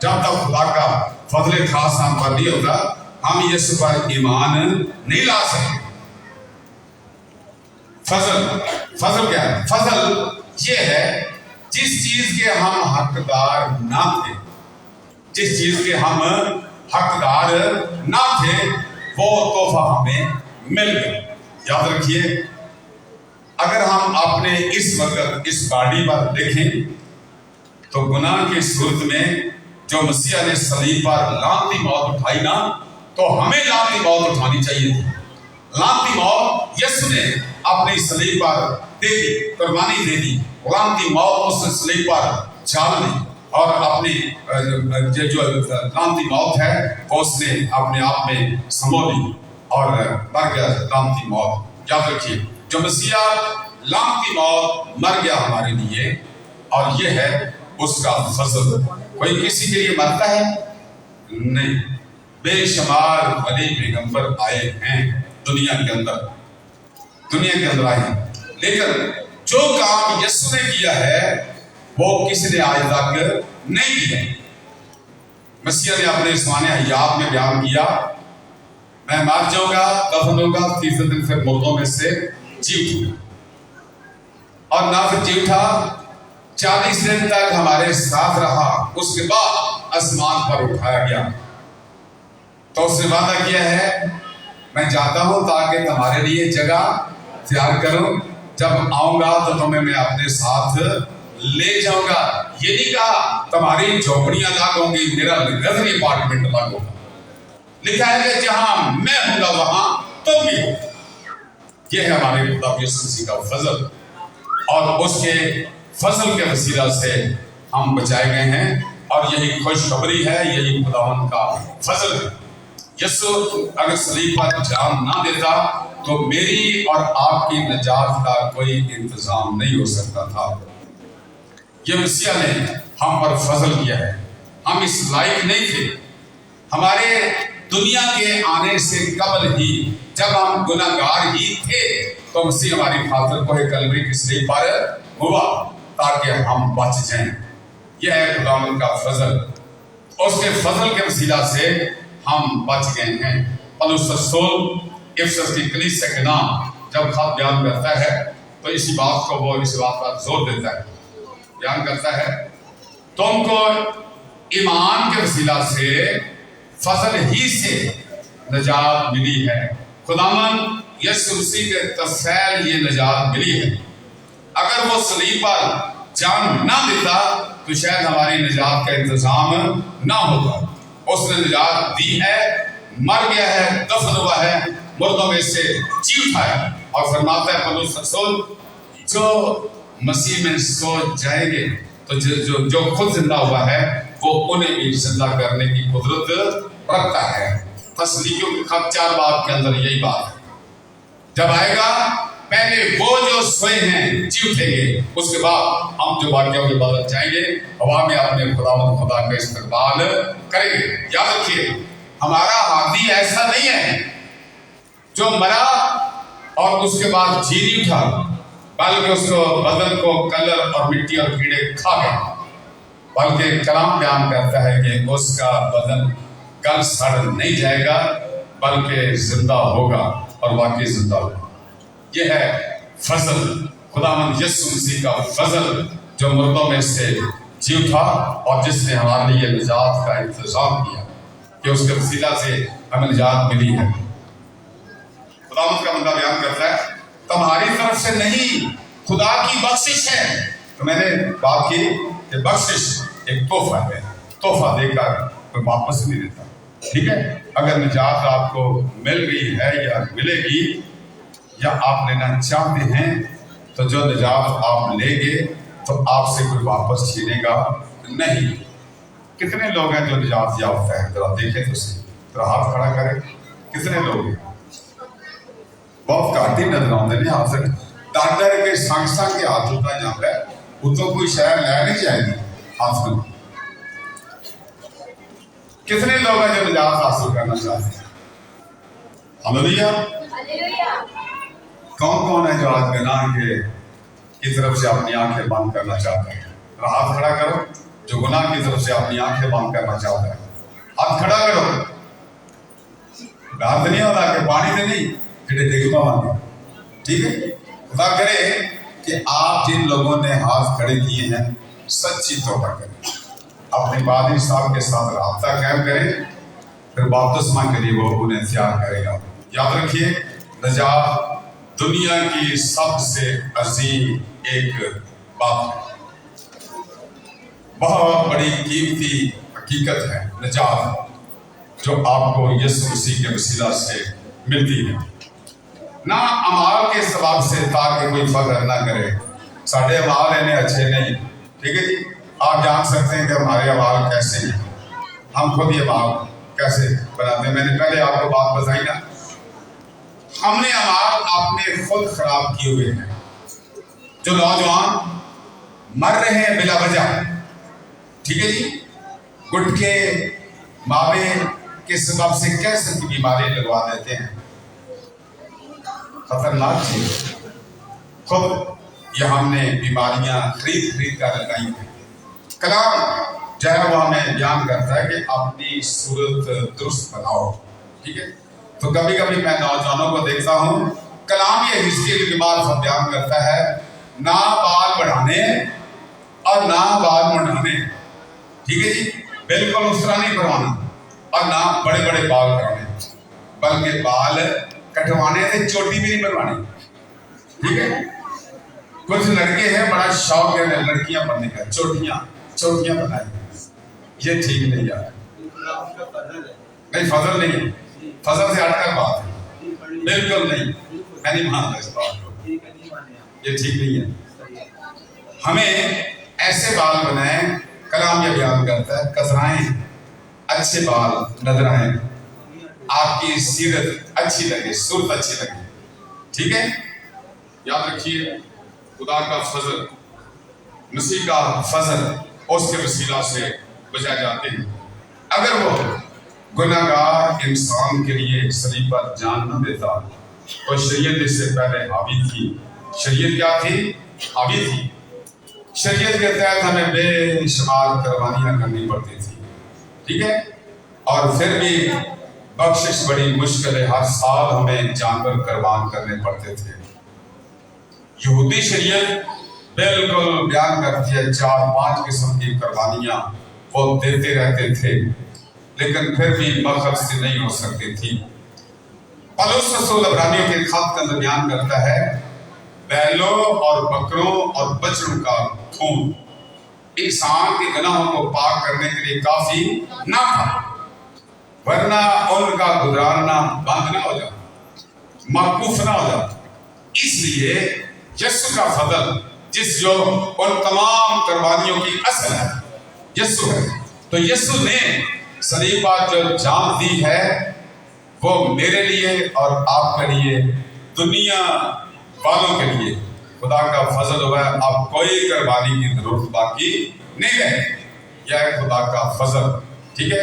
जब तक खुदा का फजल खास हम पर नहीं होता, हम यीशु पर ईमान नहीं ला सकते। फजल क्या है? फजल ये है जिस चीज के हम हकदार ना थे, जिस चीज के हम हकदार ना थे, वो तोहफा हमें मिल गया। याद रखिए, अगर हम अपने इस वक्त इस बॉडी पर देखें तो गुनाह की सूरत में जो मसीह ने सलीब पर लानती मौत उठाई ना, तो हमें लानती मौत उठानी चाहिए थी। लानती मौत यीशु ने अपनी सलीब पर दे दी, कुर्बानी दे दी। लानती मौत उसने सलीब पर चाल ली और अपनी जो लानती मौत है वो उसने अपने आप में समो ली और मर गया लानती मौत। याद रखिए, जो मसीह लानती मौत मर गया हमारे लिए, और ये है उसका फजल। कोई किसी के लिए मरता है? नहीं। बेशुमार वली पैगंबर आए हैं दुनिया के अंदर आए हैं, लेकिन जो काम यीशु ने किया है वो किसी ने आज तक नहीं किया। मसीह ने अपने इस्मानी हयात में बयान किया, मैं मर जाऊंगा, दफन होगा, तीसरे दिन फिर मुर्दों में से जी उठूंगा। और ना फिर जी उठा, 40 दिन तक हमारे साथ रहा, उसके बाद आसमान पर उठाया गया। तो उसने वादा किया है, मैं जाता हूं ताकि तुम्हारे लिए जगह तैयार करूं, जब आऊंगा तो तुम्हें मैं अपने साथ ले जाऊंगा। ये नहीं कहा तुम्हारी झोपड़ियां अलग होंगी, मेरा लग्जरी अपार्टमेंट अलग होगा। लिखा है कि जहां मैं हूंगा वहां तुम भी हो। यह है हमारे खुदा यीशु मसीह का फजल, और उसके फजल के वसीला से हम बचाए गए हैं, और यही खुशखबरी है, यही खुदावन का फजल है। यीशु अगर सलीब पर जान ना देता तो मेरी और आपकी निजात का कोई इंतजाम नहीं हो सकता था। ये मसीह ने हम पर फजल किया है। हम इस लायक नहीं थे। हमारे दुनिया के आने से कबल ही, जब हम गुनाहगार ही थे, तो मसीह हमारी खातिर कोहे कलवरी की सलीब पर हुआ ताकि हम बच जाएं। यह है खुदावंद का फजल। उसके फजल के वसीला से हम बच गए हैं। पौलुस रसूल इफिसस की कलीसिया के नाम जब खत बयान करता है तो इसी बात को वो इस बात पर जोर देता है, बयान करता है, तुमको ईमान के वसीला से फजल ही से निजात मिली है। खुदावन यीशु मसीह के तफैल ये निजात मिली है। अगर वो सलीब पर जान ना देता तो शायद हमारी निजात का इंतजाम ना होता। उसने निजात दी है, मर गया है, दफन हुआ है, मुर्दों में से जी उठा है, और फरमाता है पौलुस रसूल, जो मसीह में सो जाएंगे तो जो खुद जिंदा हुआ है वो उन्हें भी जिंदा करने की कुदरत रखता है। तस्लीकियों के खत 4 बाब के अंदर यही बात है। जब आएगा पहले वो जो सोए हैं जी उठेंगे, उसके बाद हम जो वाक्यों के बाद जाएंगे, हवा में अपने खुदावंद खुदा का इस्तकबाल करेंगे। याद रखिए, हमारा हादी ऐसा नहीं है जो मरा और उसके बाद जी नहीं उठा, बल्कि उसको बदन को कलर और मिट्टी और कीड़े खा गए। बल्कि कलाम बयान करता है कि उसका बदन गल सड़ नहीं जाएगा, बल्कि जिंदा होगा, और वाकई जिंदा होगा। यह है फजल, खुदावंद यीशु मसीह का फजल, जो मुर्दों में से जी उठा और जिसने हमारे लिए निजात का इंतजाम किया, कि उसके वसीला से हमें निजात मिली है। खुदावंद का बंदा बयान करता है, तुम्हारी तरफ से नहीं, खुदा की बख्शिश है। तो मैंने बात की कि बख्शिश एक तोहफा है, तोहफा देकर कोई वापस नहीं देता। ठीक है, अगर निजात आपको मिल गई है या मिलेगी या आप लेना चाहते हैं, तो जो निजात आप लेंगे तो आपसे कोई वापस छीनेगा नहीं। कितने लोग हैं जो निजात याफ्ता है? जरा देखें तो सही, जरा हाथ खड़ा करें, कितने लोग हैं? बहुत घट ही नजर आते हैं। हाथ से डॉक्टर के संग के हाथ होता जाता है, उतो कोई शहर लै नहीं जाएगी हाथ में। कितने लोग हैं जो निजात हासिल करना चाहते हैं? हालेलुया। कौन कौन है जो आज गुनाह की तरफ से अपनी आंखें बंद करना चाहते हैं? हाथ खड़ा करो जो गुनाह की तरफ से अपनी आंखें बंद करना चाहता है। हाथ खड़ा करो। हाथ नहीं होता कि पानी से नहीं फिर डिग पावांगे। ठीक है, खुदा करे कि आप जिन लोगों ने हाथ खड़े किए हैं सच्ची तौबा करें, अपने पादरी साहब के साथ राब्ता कायम करें, फिर बपतिस्मा के लिए वो उन्हें तैयार करेगा। याद रखिए, निजात दुनिया की सबसे अजीम एक बात है, बहुत बड़ी कीमती हकीकत है निजात, जो आपको यीशु मसीह के वसीला से मिलती है। ना अमाल के सबाब से, ताकि कोई फख्र ना करे साढ़े अमाल इन्हें अच्छे नहीं। ठीक है जी, आप जान सकते हैं कि हमारे अमाल कैसे हैं, हम खुद ही अमाल कैसे बनाते हैं। मैंने पहले आपको बात बताई ना, हमने अमाल अपने खुद खराब किए हुए हैं। जो नौजवान मर रहे हैं बिला वजह, ठीक है जी, गुटखे मावे के सबब से कैसे बीमारी लगवा देते हैं। खतरनाक चीज, खुद ये हमने बीमारियां खरीद कर लगाई हैं। कलाम जो है वो हमें बयान करता है कि अपनी सूरत दुरुस्त बनाओ, ठीक है। तो कभी कभी मैं नौजवानों को देखता हूँ, कलाम ये हिस्ट्री की बात बयान करता है, ना बाल बढ़ाने और ना बाल मुंडाने, ठीक है जी, बिल्कुल उस तरह नहीं करवाना, और ना बड़े बड़े बाल कराने, बल्कि बाल कटवाने से चोटी भी नहीं बनवानी, ठीक है। कुछ लड़के हैं बड़ा शौक है लड़कियां बनने का, चोटियां बनाई, ये ठीक नहीं यार, नहीं फजल नहीं है, फजल से हटकर बात है, बिल्कुल नहीं, मैं नहीं मानता इस बात को, ये ठीक नहीं है। हमें ऐसे बाल बनाए, कलाम ये बयान करता है, कसराएं अच्छे बाल नजर आए, आपकी सीरत अच्छी लगे, सूरत अच्छी लगे, ठीक है। याद रखिए, खुदा का फजल, मसीह का फजल उसके वसीला से बचा जाते हैं। अगर वो गुनाहगार इंसान के लिए सलीब पर जान न देता तो शरीयत इससे पहले हावी थी। शरीयत क्या थी? हावी थी। शरीयत के तहत हमें बेशुमार कुर्बानियां करनी पड़ती थी, ठीक है, और फिर भी बख्शिश बड़ी मुश्किल है, हर साल हमें जानवर कुर्बान करने पड़ते थे। यहूदी शरीयत बिल्कुल बयान करती है 4-5 किस्म की कुर्बानियां वो देते रहते थे, लेकिन फिर भी बखर्सी नहीं हो सकती थी। पौलुस रसूल इब्रानियों के खत का बयान करता है, बैलों और बकरों और बछड़ों का खून इंसान के गुनाहों को पाक करने के लिए काफी ना था, वरना उनका गुजारना बंद ना हो जाता, मौकूफ ना हो जाता। इसलिए यीशु का फजल, जिस जो उन तमाम कुर्बानियों की असल है, यीशु है। तो यीशु ने सलीब पर जो जान दी है वो मेरे लिए और आपके लिए, दुनिया वालों के लिए खुदा का फजल हुआ है। अब कोई कुर्बानी की जरूरत बाकी नहीं रहे, यह खुदा का फजल, ठीक है।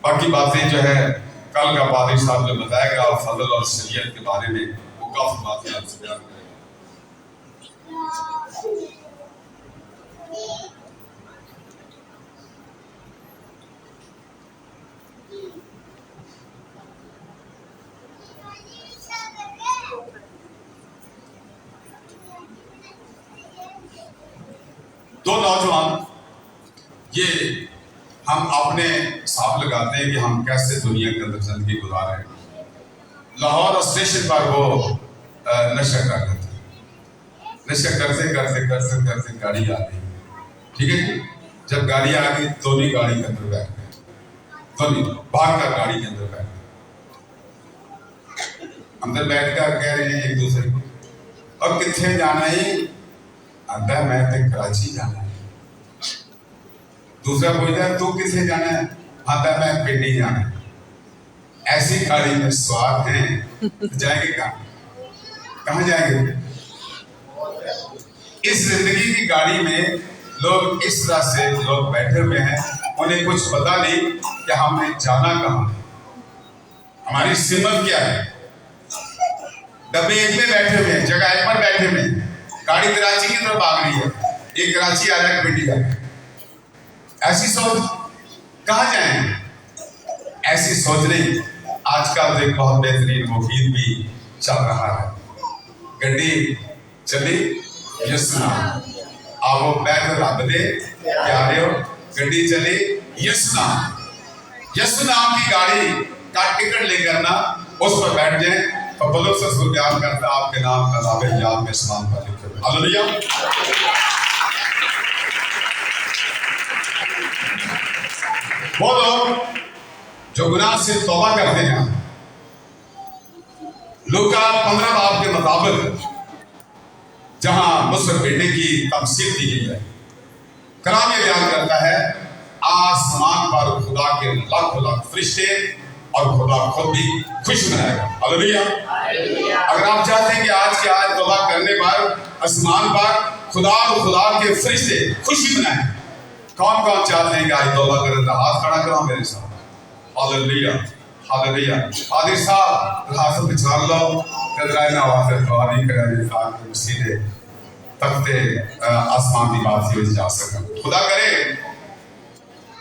बाकी बातें जो है कल का पादरी साहब जो बताएगा फजल और शरीयत के बारे में, वो काफी बातें आपसे बयान करेंगे। दो नौजवान, ये हम अपने हिसाब लगाते हैं कि हम कैसे दुनिया के अंदर जिंदगी गुजार रहे हैं। लाहौर स्टेशन पर वो नशा कर रहे थे, नशा करते करते करते करते गाड़ी आ गई, ठीक है जी। जब गाड़ी आ गई दोनों गाड़ी के अंदर बैठ गए, दोनों भाग कर गाड़ी के अंदर बैठ गए, अंदर बैठ कर कह रहे हैं एक दूसरे को, अब कितने जाना है? आधा मैं तो कराची जाना है। दूसरा पूछता है तू किसे जाना है? आधा मैं पिंडी जाना है। ऐसी गाड़ी में स्वाद है, जाएंगे कहाँ जाएंगे? इस जिंदगी की गाड़ी में लोग इस तरह से लोग बैठे हुए हैं, उन्हें कुछ पता नहीं कि हमने जाना कहाँ, हमारी सिमत क्या है। डब्बे एक में बैठे हुए हैं, जगह एक पर बैठे हुए हैं, गाड़ी कराची की तरफ भाग रही है, एक कराची आ रहा है, पिंडी आ रहा है। ऐसी सोच कहाँ जाएंगे? ऐसी सोच नहीं। आजकल एक बहुत बेहतरीन मुफीद भी चल रहा है, गड्डी चली यीशु नाम, आप वो बैठ रब दे प्यारे हो, गड्डी चली यीशु नाम, यीशु नाम की गाड़ी का टिकट लेकर ना उस पर बैठ जाए तो पौलुस रसूल बयान करता है आपके नाम का नाम याद में समान पर लिखे हुए। हालेलुया। वो लोग जो गुनाह से तौबा करते हैं, लूका 15 बाब के मुताबिक जहां मुसर बेटे की तमसील दी गई है, कलाम ये बयान करता है आसमान पर खुदा के लाखों लाख फरिश्ते और खुदा खुद भी खुश मनाएगा। हालेलुया। अगर आप चाहते हैं कि आज के आज तौबा करने पर आसमान पर खुदा और खुदा के फरिश्ते खुशी मनाएं, कौन कौन चाहते हैं कि आज तौबा करें? तो हाथ खड़ा करो मेरे साथ। Hallelujah, hallelujah. हाजिर साहब हाथ बिछा लो, नजराना वास्ते दुआ नहीं करें ताकि मसीह तख्ते आसमान की बात की जा सकूं। खुदा करे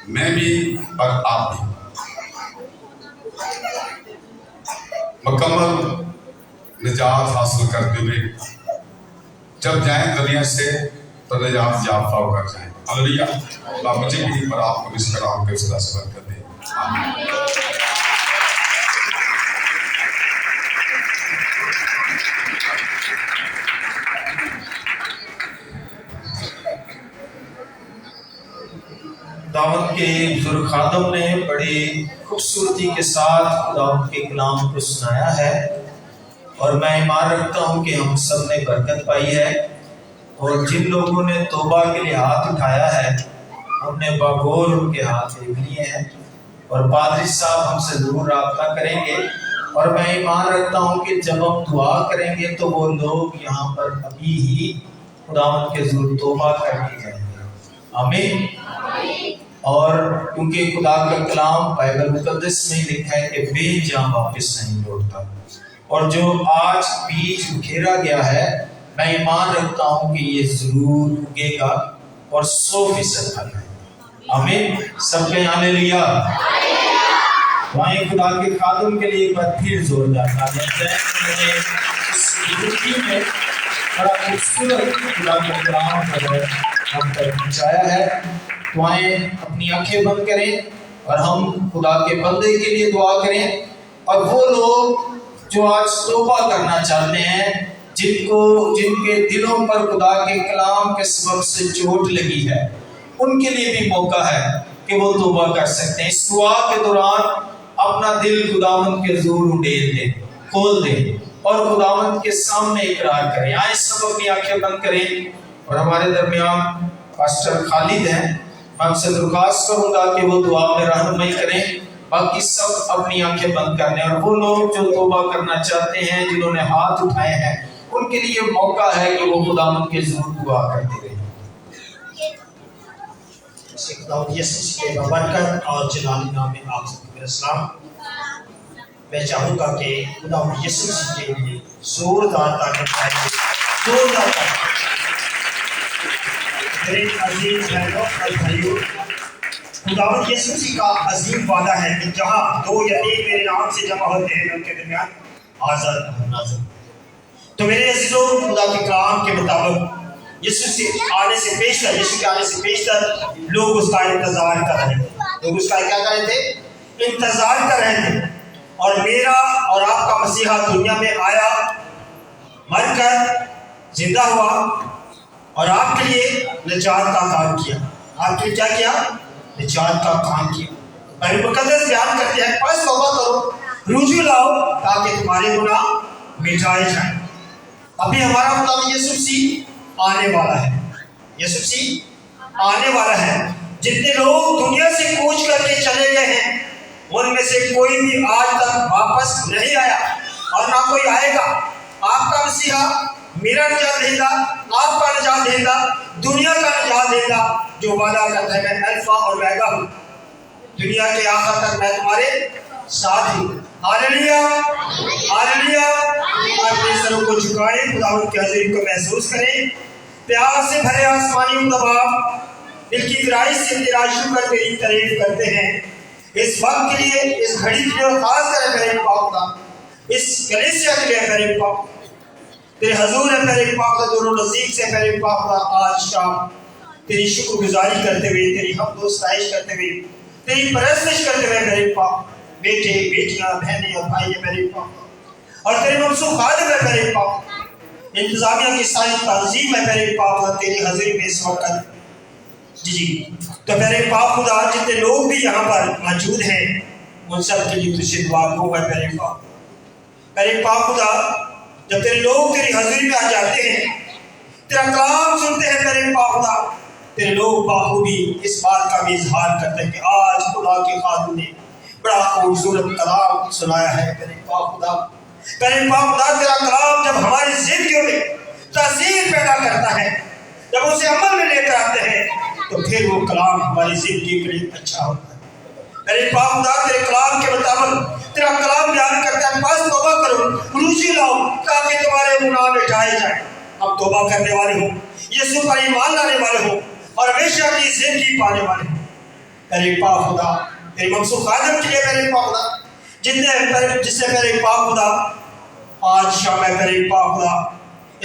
मैं भी और आप भी मुकम्मल निजात हासिल करते हुए जब जाएं दुनिया से तो निजात याफ्ता होकर जाएं। हालेलुया। अल्लाह मुझे भी और आपको इस कलाम के सदा सबर कर दे। आमीन। दावत के बुजुर्ग खादम ने बड़ी खूबसूरती के साथ दावत के कलाम को सुनाया है और मैं ईमान रखता हूँ कि हम सब ने बरकत पाई है। और जिन लोगों ने तौबा के लिए हाथ उठाया है हमने बागौर उनके हाथ देख लिए हैं और पादरी साहब हमसे ज़रूर रब्ता करेंगे। और मैं ईमान रखता हूँ कि जब हम दुआ करेंगे तो वो लोग यहाँ पर अभी ही खुदावंद के ज़रूर तौबा करके जाएंगे। आमीन। और क्योंकि खुदा का कलाम बाइबल मुकद्दस में लिखा है कि बेजां वापस नहीं लौटता और जो आज बीज उखेरा गया है मैं ईमान रखता हूँ कि ये जरूर उगेगा और 100% फल है। आमीन। सब पे हालेलुया। वहीं खुदा के खादम के लिए एक बार फिर जोरदार तालियां दें। मैंने इस यूट्यूब में बड़ा खूबसूरत खुदा का कलाम हम तक पहुँचाया है। दुआएं अपनी आंखें बंद करें और हम खुदा के बंदे के लिए दुआ करें। और वो लोग जो आज तौबा करना चाहते हैं जिनके दिलों पर खुदा के कलाम के सबब से चोट लगी है उनके लिए भी मौका है कि वो तौबा कर सकते हैं। इस दुआ के दौरान अपना दिल खुदावंद के ज़रूर उंडेल दें, खोल दें और खुदावंद के सामने इकरार करें। आए सब अपनी आंखें बंद करें। और हमारे दरमियान पास्टर खालिद हैं, मैं आपसे दरख्वास्त करूंगा कि वो दुआ में रहनुमाई करें। बाकी सब अपनी आंखें बंद कर लें और वो लोग जो तौबा करना चाहते हैं जिन्होंने हाथ उठाए हैं उनके लिए मौका है कि वो खुदावंद के ज़रूर दुआ करते रहें। खुदावंद यीशु के बरकत और जलाली नाम में आप सबको मेरा सलाम। मैं चाहूँगा कि खुदावंद यीशु के लिए जोरदार तारीफ करें, जोरदार तारीफ। मेरे अजीज बहनों और भाइयों, खुदावंद यीशु का अजीम वादा है कि जहाँ 2 या 1 मेरे नाम से जमा होते हैं उनके दरमियान हाज़िर नाज़िर। तो मेरे अजीजों, खुदा के कलाम के मुताबिक यीशु के आने से पेशतर लोग उसका इंतजार कर रहे थे। लोग उसका क्या कर रहे थे? इंतजार कर रहे थे। और मेरा और आपका मसीहा दुनिया में आया, मरकर जिंदा हुआ और आपके लिए निजात का काम किया। आपके लिए क्या किया? निजात का काम किया। बाइबल मुकद्दस बयान करते हैं, बस तौबा करो, रुजू लाओ ताकि तुम्हारे गुनाह मिटाए जाएं। अभी हमारा खुदा यीशु मसीह आने वाला है। यीशु मसीह आने वाला है। जितने लोग दुनिया से कूच करके चले गए हैं उनमें से कोई भी आज तक वापस नहीं आया और ना कोई आएगा। आपका मसीहा मेरा निजात देगा, आपका निजात देगा, दुनिया का निजात देगा, जो वादा करता है मैं अल्फा और ओमेगा हूँ, दुनिया के आखिर तक मैं तुम्हारे साथ हूँ। Hallelujah, hallelujah. अपने सरों को झुकाएं, खुदावंद की हज़ूरी को महसूस करें। प्यार से भरे आसमानी दबाव दिल की गहराई से तेरा शुक्र तेरी तारीफ करते हैं। इस वक्त के लिए, इस घड़ी के लिए खास कर मेरे पाक का, इस कलीसिया के लिए मेरे पाक तेरे हजूर है मेरे पाक दोनों नज़दीक से मेरे पाक आज शाम तेरी शुक्रगुजारी करते हुए, तेरी हमद व सताइश करते हुए, तेरी परस्तिश करते हुए मेरे पाक बेटे बेटियां बहनें और भाई मेरे पाक और तेरे ममसूख खादिम है मेरे पाक, इंतजामिया की सारी तंजीम है मेरे पाक तेरी हाजिरी में इस वक्त जी। तो मेरे पाक खुदा जितने लोग भी यहाँ पर मौजूद हैं उन सब के लिए तुझसे दुआ हो है मेरे पाक खुदा। जब तेरे लोग तेरी हाजिरी में आ जाते हैं, तेरा कलाम सुनते हैं मेरे पाक खुदा, तेरे लोग बाखूबी इस बात का भी इजहार करते हैं कि आज खुदा के खादिम ने बड़ा खूबसूरत कलाम सुनाया है मेरे पाक खुदा। तेरा कलाम जब हमारी जिंदगी में तासीर पैदा करता है, जब उसे अमल में लेकर आते हैं तो फिर वो कलाम हमारी जिंदगी के लिए अच्छा होता है। मेरे पाक खुदा तेरे कलाम के मुताबिक तेरा कलाम बयान करता है, बस तौबा करो, रुचि लाओ ताकि तुम्हारे गुनाह मिटाए जाए। हम तौबा करने वाले हों, यीशु पर ईमान लाने वाले हों और हमेशा की जिंदगी पाने वाले हों। मेरे पाक खुदा, मेरे मखसूस खादम के लिए मेरे पाक खुदा, जिससे मेरे पाक खुदा आज शाम में मेरे पाक खुदा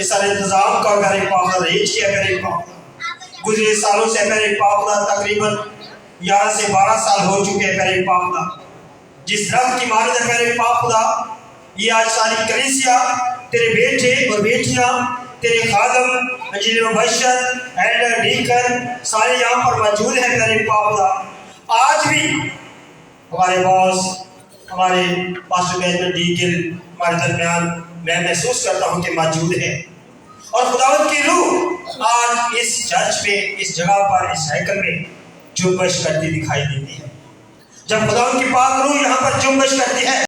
इस सारे इंतजाम का मेरे पाक खुदा अरेंज किया। मेरे पाक खुदा गुजरे सालों से मेरे पाक खुदा तकरीबन 11 से 12 साल हो चुके हैं। मेरे पाक खुदा जिस रब की मानद है मेरे पाक खुदा, ये आज सारी कलीसिया तेरे बेटे और बेटियां, तेरे खादम इंजीनियर मुबशर एल्डर डीकन सारे यहाँ पर मौजूद हैं। मेरे पाक खुदा आज भी हमारे बॉस, हमारे पास्टर बेंजामिन डीगिल हमारे दरमियान मैं महसूस करता हूँ कि मौजूद है। और खुदावंद की रूह आज इस चर्च पे, इस जगह पर, इस हैकल में जुम्बश करती दिखाई देती है। जब खुदावंद की पाक रूह यहाँ पर जुम्बश करती है